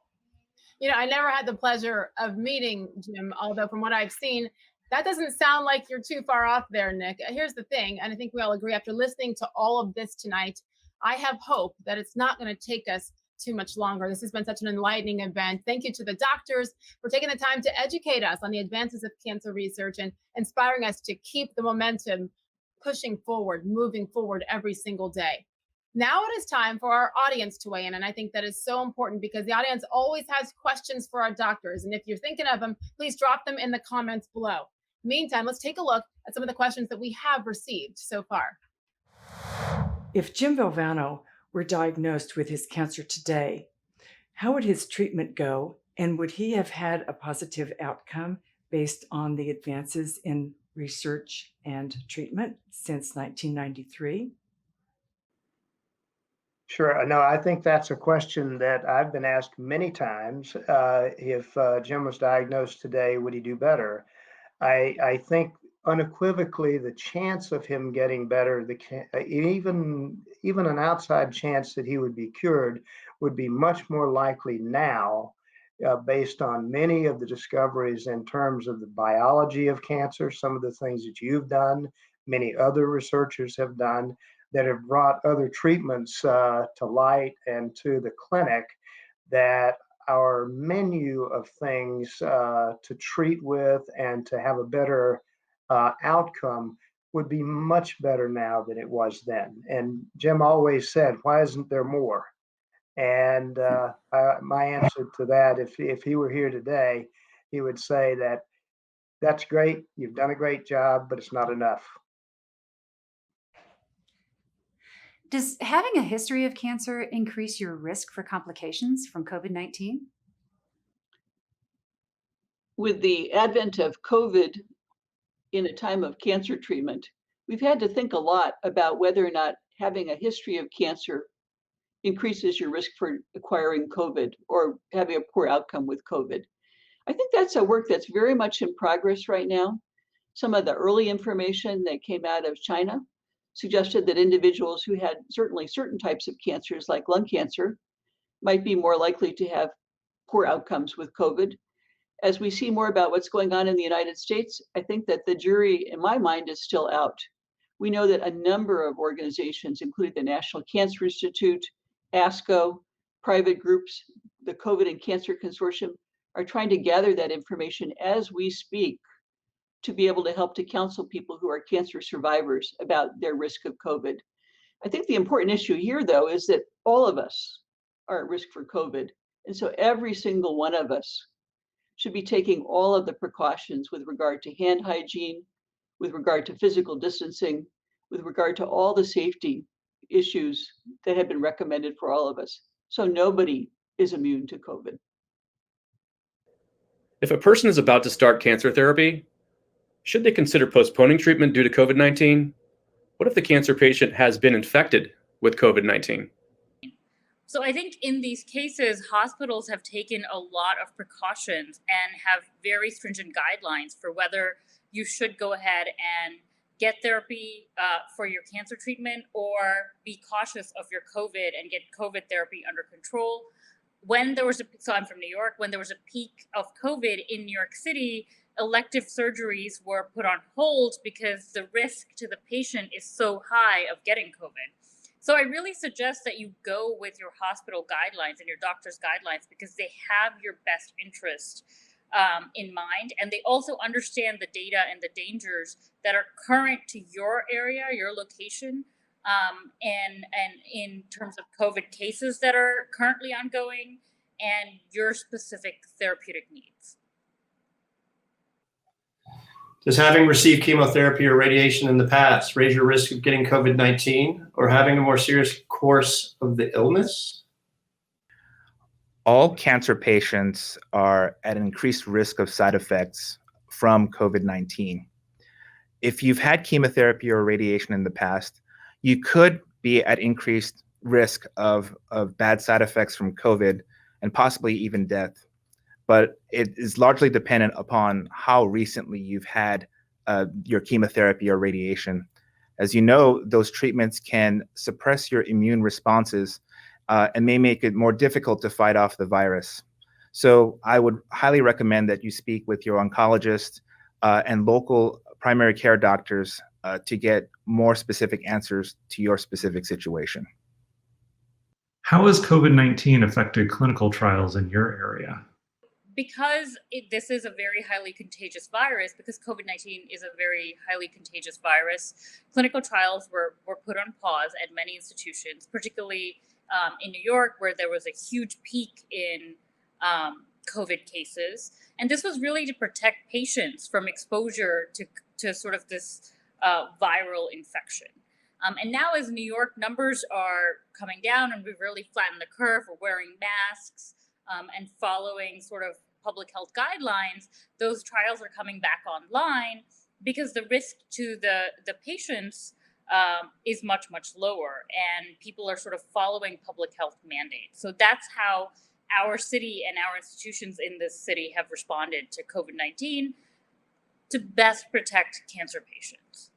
[SPEAKER 1] You know, I never had the pleasure of meeting Jim, although from what I've seen, that doesn't sound like you're too far off there, Nick. Here's the thing, and I think we all agree after listening to all of this tonight, I have hope that it's not going to take us too much longer. This has been such an enlightening event. Thank you to the doctors for taking the time to educate us on the advances of cancer research and inspiring us to keep the momentum pushing forward, moving forward every single day. Now it is time for our audience to weigh in. And I think that is so important because the audience always has questions for our doctors. And if you're thinking of them, please drop them in the comments below. Meantime, let's take a look at some of the questions that we have received so far.
[SPEAKER 19] If Jim Valvano were diagnosed with his cancer today, how would his treatment go? And would he have had a positive outcome based on the advances in research and treatment since 1993?
[SPEAKER 5] Sure. No, I think that's a question that I've been asked many times. If Jim was diagnosed today, would he do better? I think unequivocally the chance of him getting better, even an outside chance that he would be cured, would be much more likely now, based on many of the discoveries in terms of the biology of cancer, some of the things that you've done, many other researchers have done, that have brought other treatments to light and to the clinic that our menu of things to treat with and to have a better outcome would be much better now than it was then. And Jim always said, why isn't there more? And my answer to that, if he were here today, he would say that that's great, you've done a great job, but it's not enough.
[SPEAKER 20] Does having a history of cancer increase your risk for complications from COVID-19?
[SPEAKER 14] With the advent of COVID in a time of cancer treatment, we've had to think a lot about whether or not having a history of cancer increases your risk for acquiring COVID or having a poor outcome with COVID. I think that's a work that's very much in progress right now. Some of the early information that came out of China suggested that individuals who had certainly certain types of cancers like lung cancer might be more likely to have poor outcomes with COVID. As we see more about what's going on in the United States, I think that the jury, in my mind, is still out. We know that a number of organizations, including the National Cancer Institute, ASCO, private groups, the COVID and Cancer Consortium, are trying to gather that information as we speak to be able to help to counsel people who are cancer survivors about their risk of COVID. I think the important issue here, though, is that all of us are at risk for COVID. And so every single one of us should be taking all of the precautions with regard to hand hygiene, with regard to physical distancing, with regard to all the safety issues that have been recommended for all of us. So nobody is immune to COVID.
[SPEAKER 21] If a person is about to start cancer therapy, should they consider postponing treatment due to COVID-19? What if the cancer patient has been infected with COVID-19?
[SPEAKER 7] So I think in these cases, hospitals have taken a lot of precautions and have very stringent guidelines for whether you should go ahead and get therapy for your cancer treatment or be cautious of your COVID and get COVID therapy under control. When there was so I'm from New York, when there was a peak of COVID in New York City, elective surgeries were put on hold because the risk to the patient is so high of getting COVID. So I really suggest that you go with your hospital guidelines and your doctor's guidelines because they have your best interest in mind. And they also understand the data and the dangers that are current to your area, your location, and in terms of COVID cases that are currently ongoing and your specific therapeutic needs.
[SPEAKER 22] Does having received chemotherapy or radiation in the past raise your risk of getting COVID-19 or having a more serious course of the illness?
[SPEAKER 8] All cancer patients are at an increased risk of side effects from COVID-19. If you've had chemotherapy or radiation in the past, you could be at increased risk of bad side effects from COVID and possibly even death. But it is largely dependent upon how recently you've had your chemotherapy or radiation. As you know, those treatments can suppress your immune responses and may make it more difficult to fight off the virus. So I would highly recommend that you speak with your oncologist and local primary care doctors to get more specific answers to your specific situation.
[SPEAKER 23] How has COVID-19 affected clinical trials in your area?
[SPEAKER 7] Because this is a very highly contagious virus, because COVID-19 is a very highly contagious virus, clinical trials were put on pause at many institutions, particularly in New York, where there was a huge peak in COVID cases. And this was really to protect patients from exposure to sort of this viral infection. And now as New York numbers are coming down and we've really flattened the curve, we're wearing masks, and following sort of public health guidelines, those trials are coming back online because the risk to the patients is much, much lower, and people are sort of following public health mandates. So that's how our city and our institutions in this city have responded to COVID-19 to best protect cancer patients.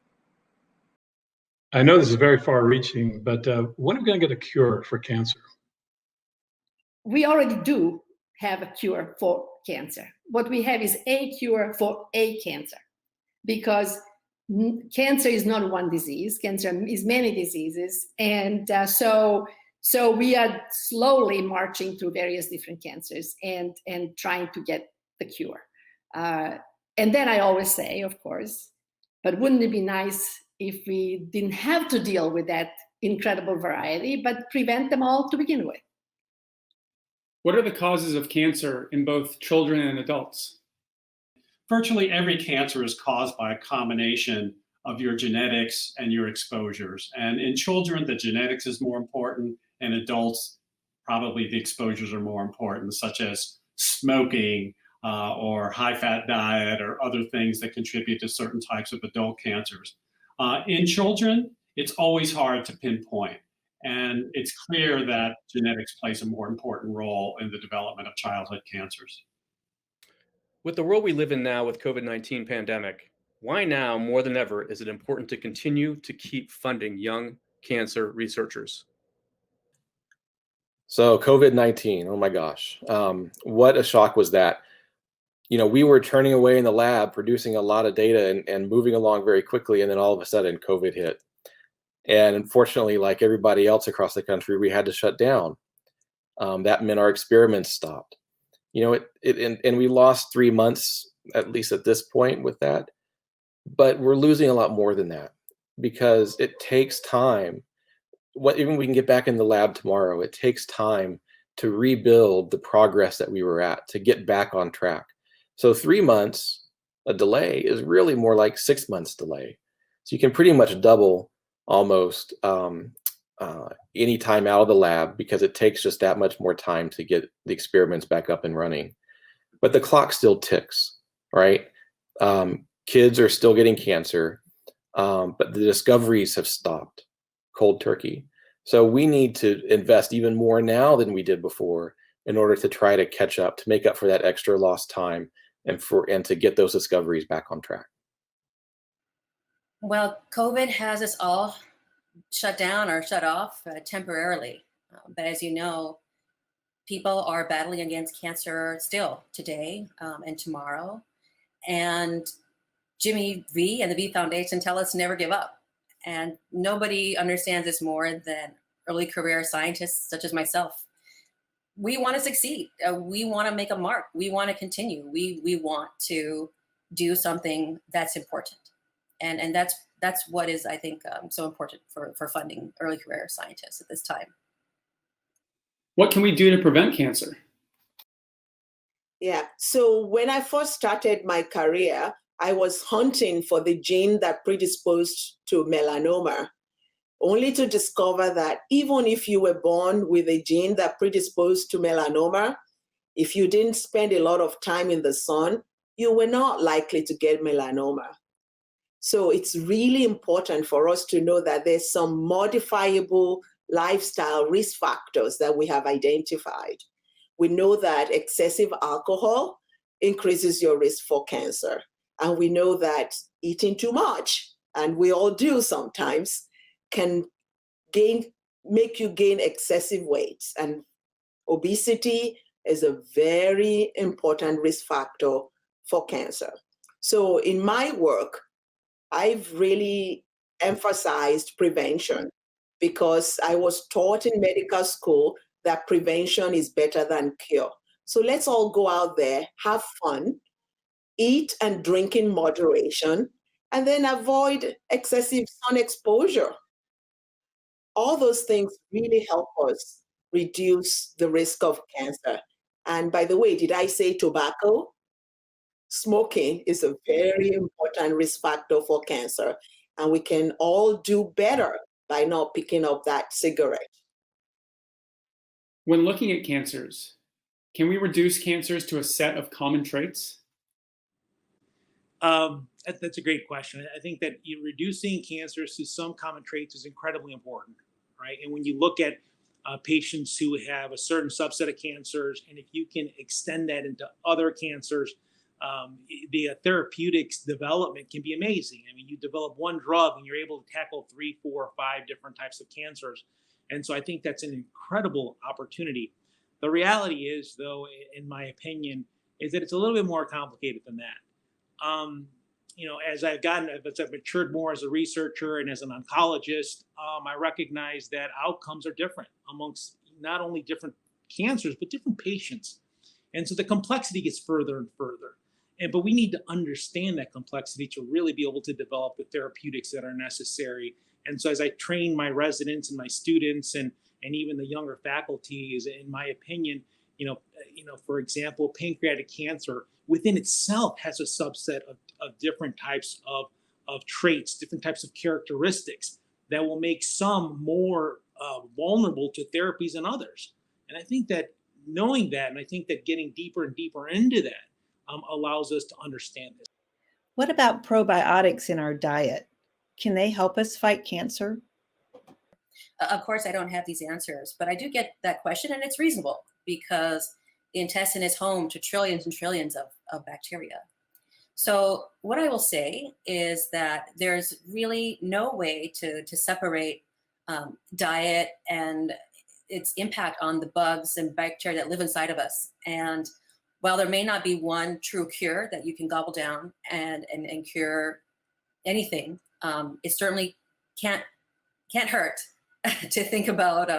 [SPEAKER 23] I know this is very far reaching, but when are we going to get a cure for cancer?
[SPEAKER 16] We already do have a cure for cancer. What we have is a cure for a cancer, because cancer is not one disease. Cancer is many diseases. And so So we are slowly marching through various different cancers and trying to get the cure. And then I always say, of course, but wouldn't it be nice if we didn't have to deal with that incredible variety, but prevent them all to begin with?
[SPEAKER 3] What are the causes of cancer in both children and adults?
[SPEAKER 15] Virtually every cancer is caused by a combination of your genetics and your exposures. And in children, the genetics is more important. In adults, probably the exposures are more important, such as smoking or high-fat diet or other things that contribute to certain types of adult cancers. In children, it's always hard to pinpoint. And it's clear that genetics plays a more important role in the development of childhood cancers.
[SPEAKER 21] With the world we live in now with COVID-19 pandemic, why now more than ever is it important to continue to keep funding young cancer researchers?
[SPEAKER 12] So COVID-19, oh my gosh, what a shock was that. You know, we were turning away in the lab, producing a lot of data and moving along very quickly, and then all of a sudden COVID hit. And unfortunately, like everybody else across the country, we had to shut down. That meant our experiments stopped. You know, and we lost 3 months, at least at this point with that. But we're losing a lot more than that because it takes time. Even we can get back in the lab tomorrow, it takes time to rebuild the progress that we were at, to get back on track. So 3 months, a delay is really more like 6 months delay. So you can pretty much double almost any time out of the lab because it takes just that much more time to get the experiments back up and running. But the clock still ticks, right? Kids are still getting cancer, but the discoveries have stopped cold turkey. So we need to invest even more now than we did before in order to try to catch up, to make up for that extra lost time and to get those discoveries back on track.
[SPEAKER 10] Well, COVID has us all shut down or shut off temporarily. But as you know, people are battling against cancer still today and tomorrow. And Jimmy V and the V Foundation tell us to never give up. And nobody understands this more than early career scientists such as myself. We want to succeed. We want to make a mark. We want to continue. We want to do something that's important. And that's what is, I think, so important for funding early career scientists at this time.
[SPEAKER 3] What can we do to prevent cancer?
[SPEAKER 17] Yeah, so when I first started my career, I was hunting for the gene that predisposed to melanoma, only to discover that even if you were born with a gene that predisposed to melanoma, if you didn't spend a lot of time in the sun, you were not likely to get melanoma. So it's really important for us to know that there's some modifiable lifestyle risk factors that we have identified. We know that excessive alcohol increases your risk for cancer. And we know that eating too much, and we all do sometimes, can make you gain excessive weight. And obesity is a very important risk factor for cancer. So in my work, I've really emphasized prevention because I was taught in medical school that prevention is better than cure. So let's all go out there, have fun, eat and drink in moderation, and then avoid excessive sun exposure. All those things really help us reduce the risk of cancer. And by the way, did I say tobacco? Smoking is a very important risk factor for cancer, and we can all do better by not picking up that cigarette.
[SPEAKER 3] When looking at cancers, can we reduce cancers to a set of common traits?
[SPEAKER 6] That's a great question. I think that reducing cancers to some common traits is incredibly important, right? And when you look at patients who have a certain subset of cancers, and if you can extend that into other cancers, the therapeutics development can be amazing. I mean, you develop one drug and you're able to tackle 3, 4, 5 different types of cancers. And so I think that's an incredible opportunity. The reality is, though, in my opinion, is that it's a little bit more complicated than that. as I've matured more as a researcher and as an oncologist, I recognize that outcomes are different amongst not only different cancers, but different patients. And so the complexity gets further and further. But we need to understand that complexity to really be able to develop the therapeutics that are necessary. And so as I train my residents and my students and even the younger faculty, is, in my opinion, for example, pancreatic cancer within itself has a subset of different types of traits, different types of characteristics that will make some more vulnerable to therapies than others. And I think that knowing that, and I think that getting deeper and deeper into that allows us to understand this.
[SPEAKER 9] What about probiotics in our diet? Can they help us fight cancer?
[SPEAKER 10] Of course, I don't have these answers, but I do get that question, and it's reasonable because the intestine is home to trillions and trillions of bacteria. So what I will say is that there's really no way to separate diet and its impact on the bugs and bacteria that live inside of us. And while there may not be one true cure that you can gobble down and cure anything, it certainly can't hurt to think about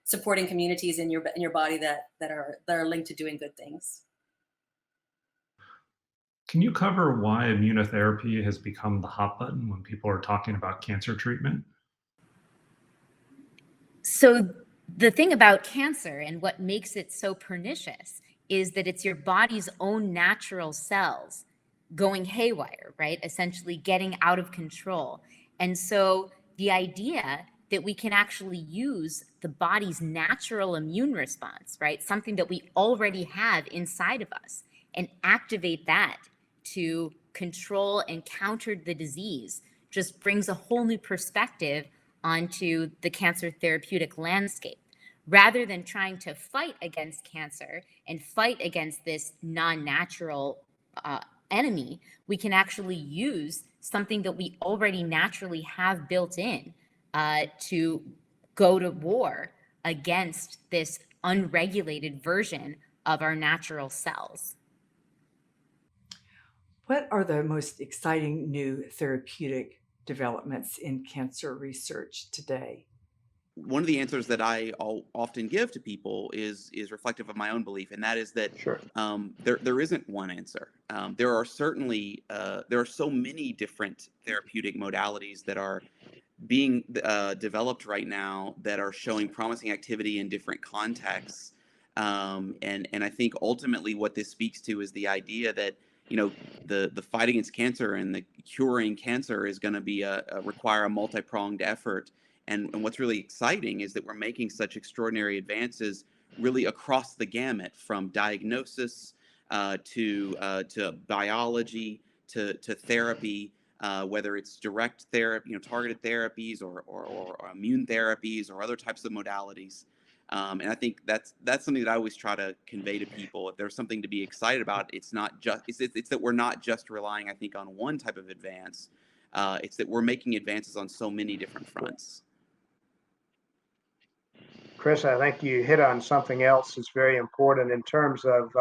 [SPEAKER 10] supporting communities in your body that are linked to doing good things.
[SPEAKER 11] Can you cover why immunotherapy has become the hot button when people are talking about cancer treatment?
[SPEAKER 13] So the thing about cancer and what makes it so pernicious is that it's your body's own natural cells going haywire, right? Essentially getting out of control. And so the idea that we can actually use the body's natural immune response, right? Something that we already have inside of us, and activate that to control and counter the disease just brings a whole new perspective onto the cancer therapeutic landscape. Rather than trying to fight against cancer and fight against this non-natural enemy, we can actually use something that we already naturally have built in to go to war against this unregulated version of our natural cells.
[SPEAKER 19] What are the most exciting new therapeutic developments in cancer research today?
[SPEAKER 24] One of the answers that I often give to people is reflective of my own belief, and that is that there isn't one answer. There are certainly there are so many different therapeutic modalities that are being developed right now that are showing promising activity in different contexts, and I think ultimately what this speaks to is the idea that the fight against cancer and the curing cancer is going to be require a multi-pronged effort. And what's really exciting is that we're making such extraordinary advances really across the gamut, from diagnosis to biology to therapy, whether it's direct therapy, targeted therapies or immune therapies or other types of modalities. And I think that's something that I always try to convey to people. If there's something to be excited about, it's that we're not just relying, I think, on one type of advance. It's that we're making advances on so many different fronts.
[SPEAKER 5] Chris, I think you hit on something else that's very important in terms of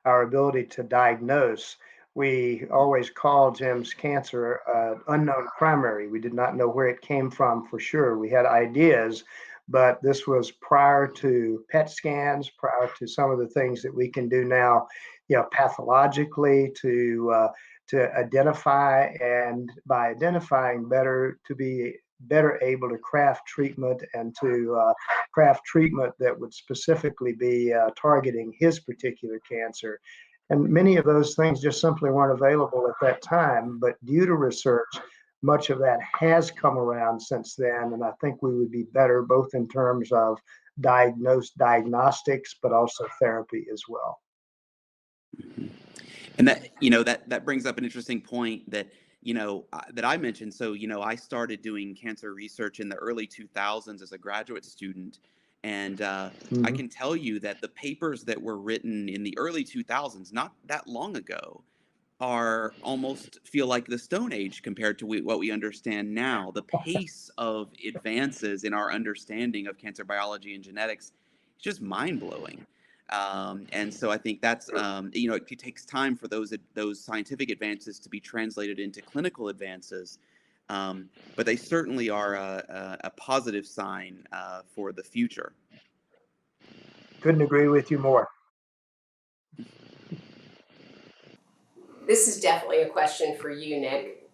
[SPEAKER 5] our ability to diagnose. We always called Jim's cancer unknown primary. We did not know where it came from for sure. We had ideas, but this was prior to PET scans, prior to some of the things that we can do now, pathologically to identify, and by identifying better, to be better able to craft treatment and to craft treatment that would specifically be targeting his particular cancer. And many of those things just simply weren't available at that time, but due to research, much of that has come around since then. And I think we would be better both in terms of diagnostics, but also therapy as well.
[SPEAKER 24] Mm-hmm. And that brings up an interesting point that that I mentioned. So, I started doing cancer research in the early 2000s as a graduate student. And I can tell you that the papers that were written in the early 2000s, not that long ago, almost feel like the Stone Age compared to what we understand now. The pace of advances in our understanding of cancer biology and genetics is just mind-blowing. And so I think that's, it takes time for those scientific advances to be translated into clinical advances. But they certainly are a positive sign for the future.
[SPEAKER 5] Couldn't agree with you more.
[SPEAKER 1] This is definitely a question for you, Nick.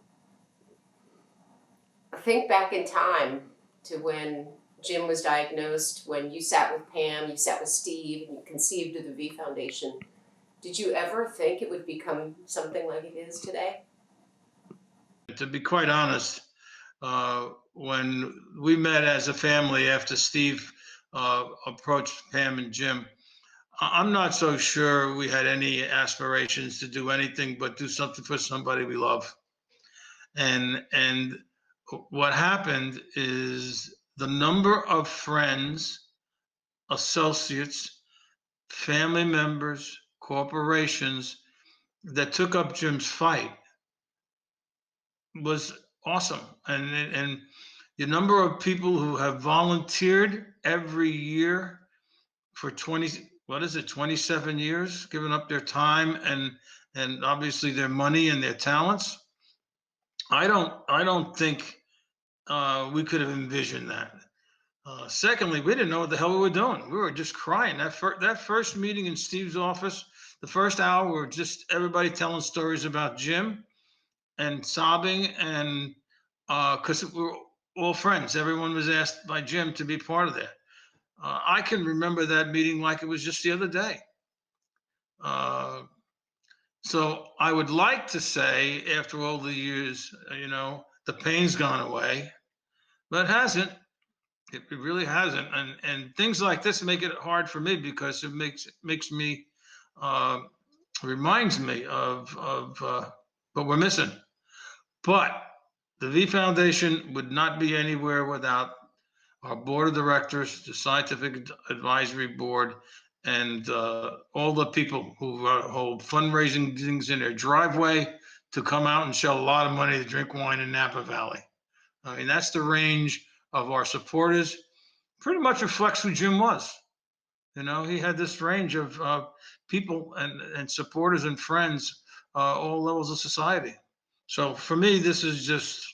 [SPEAKER 1] Think back in time to when Jim was diagnosed, when you sat with Pam, you sat with Steve, and you conceived of the V Foundation. Did you ever think it would become something like it is today?
[SPEAKER 2] To be quite honest, when we met as a family after Steve approached Pam and Jim, I'm not so sure we had any aspirations to do anything but do something for somebody we love. And what happened is the number of friends, associates, family members, corporations that took up Jim's fight was awesome. And the number of people who have volunteered every year for 27 years, giving up their time and obviously their money and their talents. I don't think we could have envisioned that. Secondly, we didn't know what the hell we were doing. We were just crying. That first meeting in Steve's office, the first hour, we were just everybody telling stories about Jim and sobbing, and because we were all friends. Everyone was asked by Jim to be part of that. I can remember that meeting like it was just the other day. So I would like to say, after all the years, the pain's gone away, but it hasn't. It really hasn't. And things like this make it hard for me because it makes me, reminds me of what we're missing. But the V Foundation would not be anywhere without our board of directors, the scientific advisory board, and all the people who hold fundraising things in their driveway to come out and shell a lot of money to drink wine in Napa Valley. I mean, that's the range of our supporters. Pretty much reflects who Jim was. He had this range of people and supporters and friends, all levels of society. So for me, this is just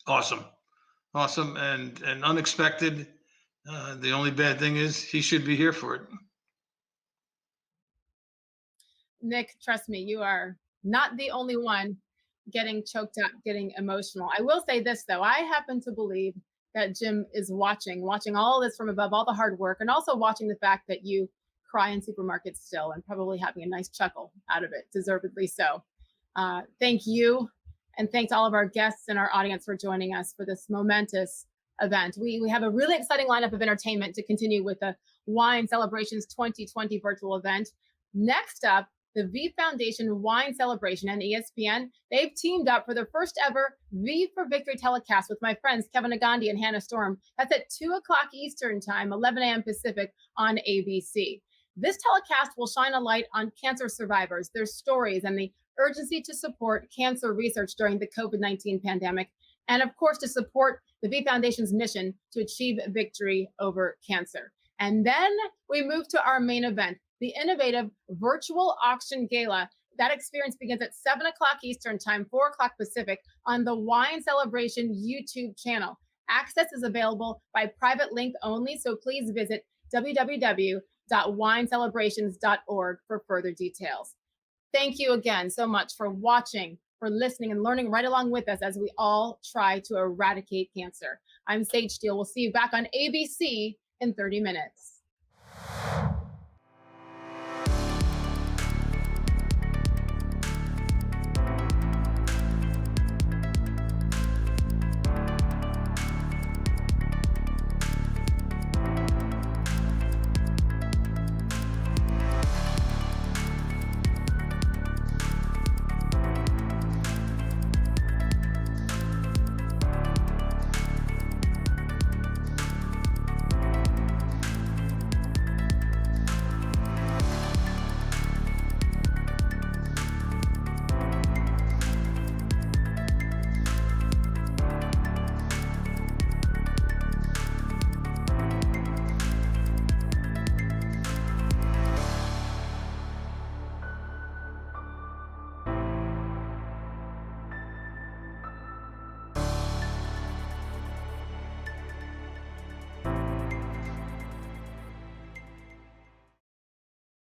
[SPEAKER 2] awesome and unexpected. The only bad thing is he should be here for it.
[SPEAKER 4] Nick, trust me, you are not the only one getting choked up, getting emotional. I will say this, though. I happen to believe that Jim is watching all this from above, all the hard work, and also watching the fact that you cry in supermarkets still and probably having a nice chuckle out of it, deservedly so. Thank you. And thanks all of our guests and our audience for joining us for this momentous event. We have a really exciting lineup of entertainment to continue with the Wine Celebrations 2020 virtual event. Next up, the V Foundation Wine Celebration and ESPN. They've teamed up for their first ever V for Victory telecast with my friends Kevin Agandi and Hannah Storm. That's at 2 o'clock Eastern Time, 11 a.m. Pacific on ABC. This telecast will shine a light on cancer survivors, their stories, and the urgency to support cancer research during the COVID-19 pandemic, and of course, to support the V Foundation's mission to achieve victory over cancer. And then we move to our main event, the innovative virtual auction gala. That experience begins at 7 o'clock Eastern Time, 4 o'clock Pacific on the Wine Celebration YouTube channel. Access is available by private link only, so please visit www.winecelebrations.org for further details. Thank you again so much for watching, for listening, and learning right along with us as we all try to eradicate cancer. I'm Sage Steele. We'll see you back on ABC in 30 minutes.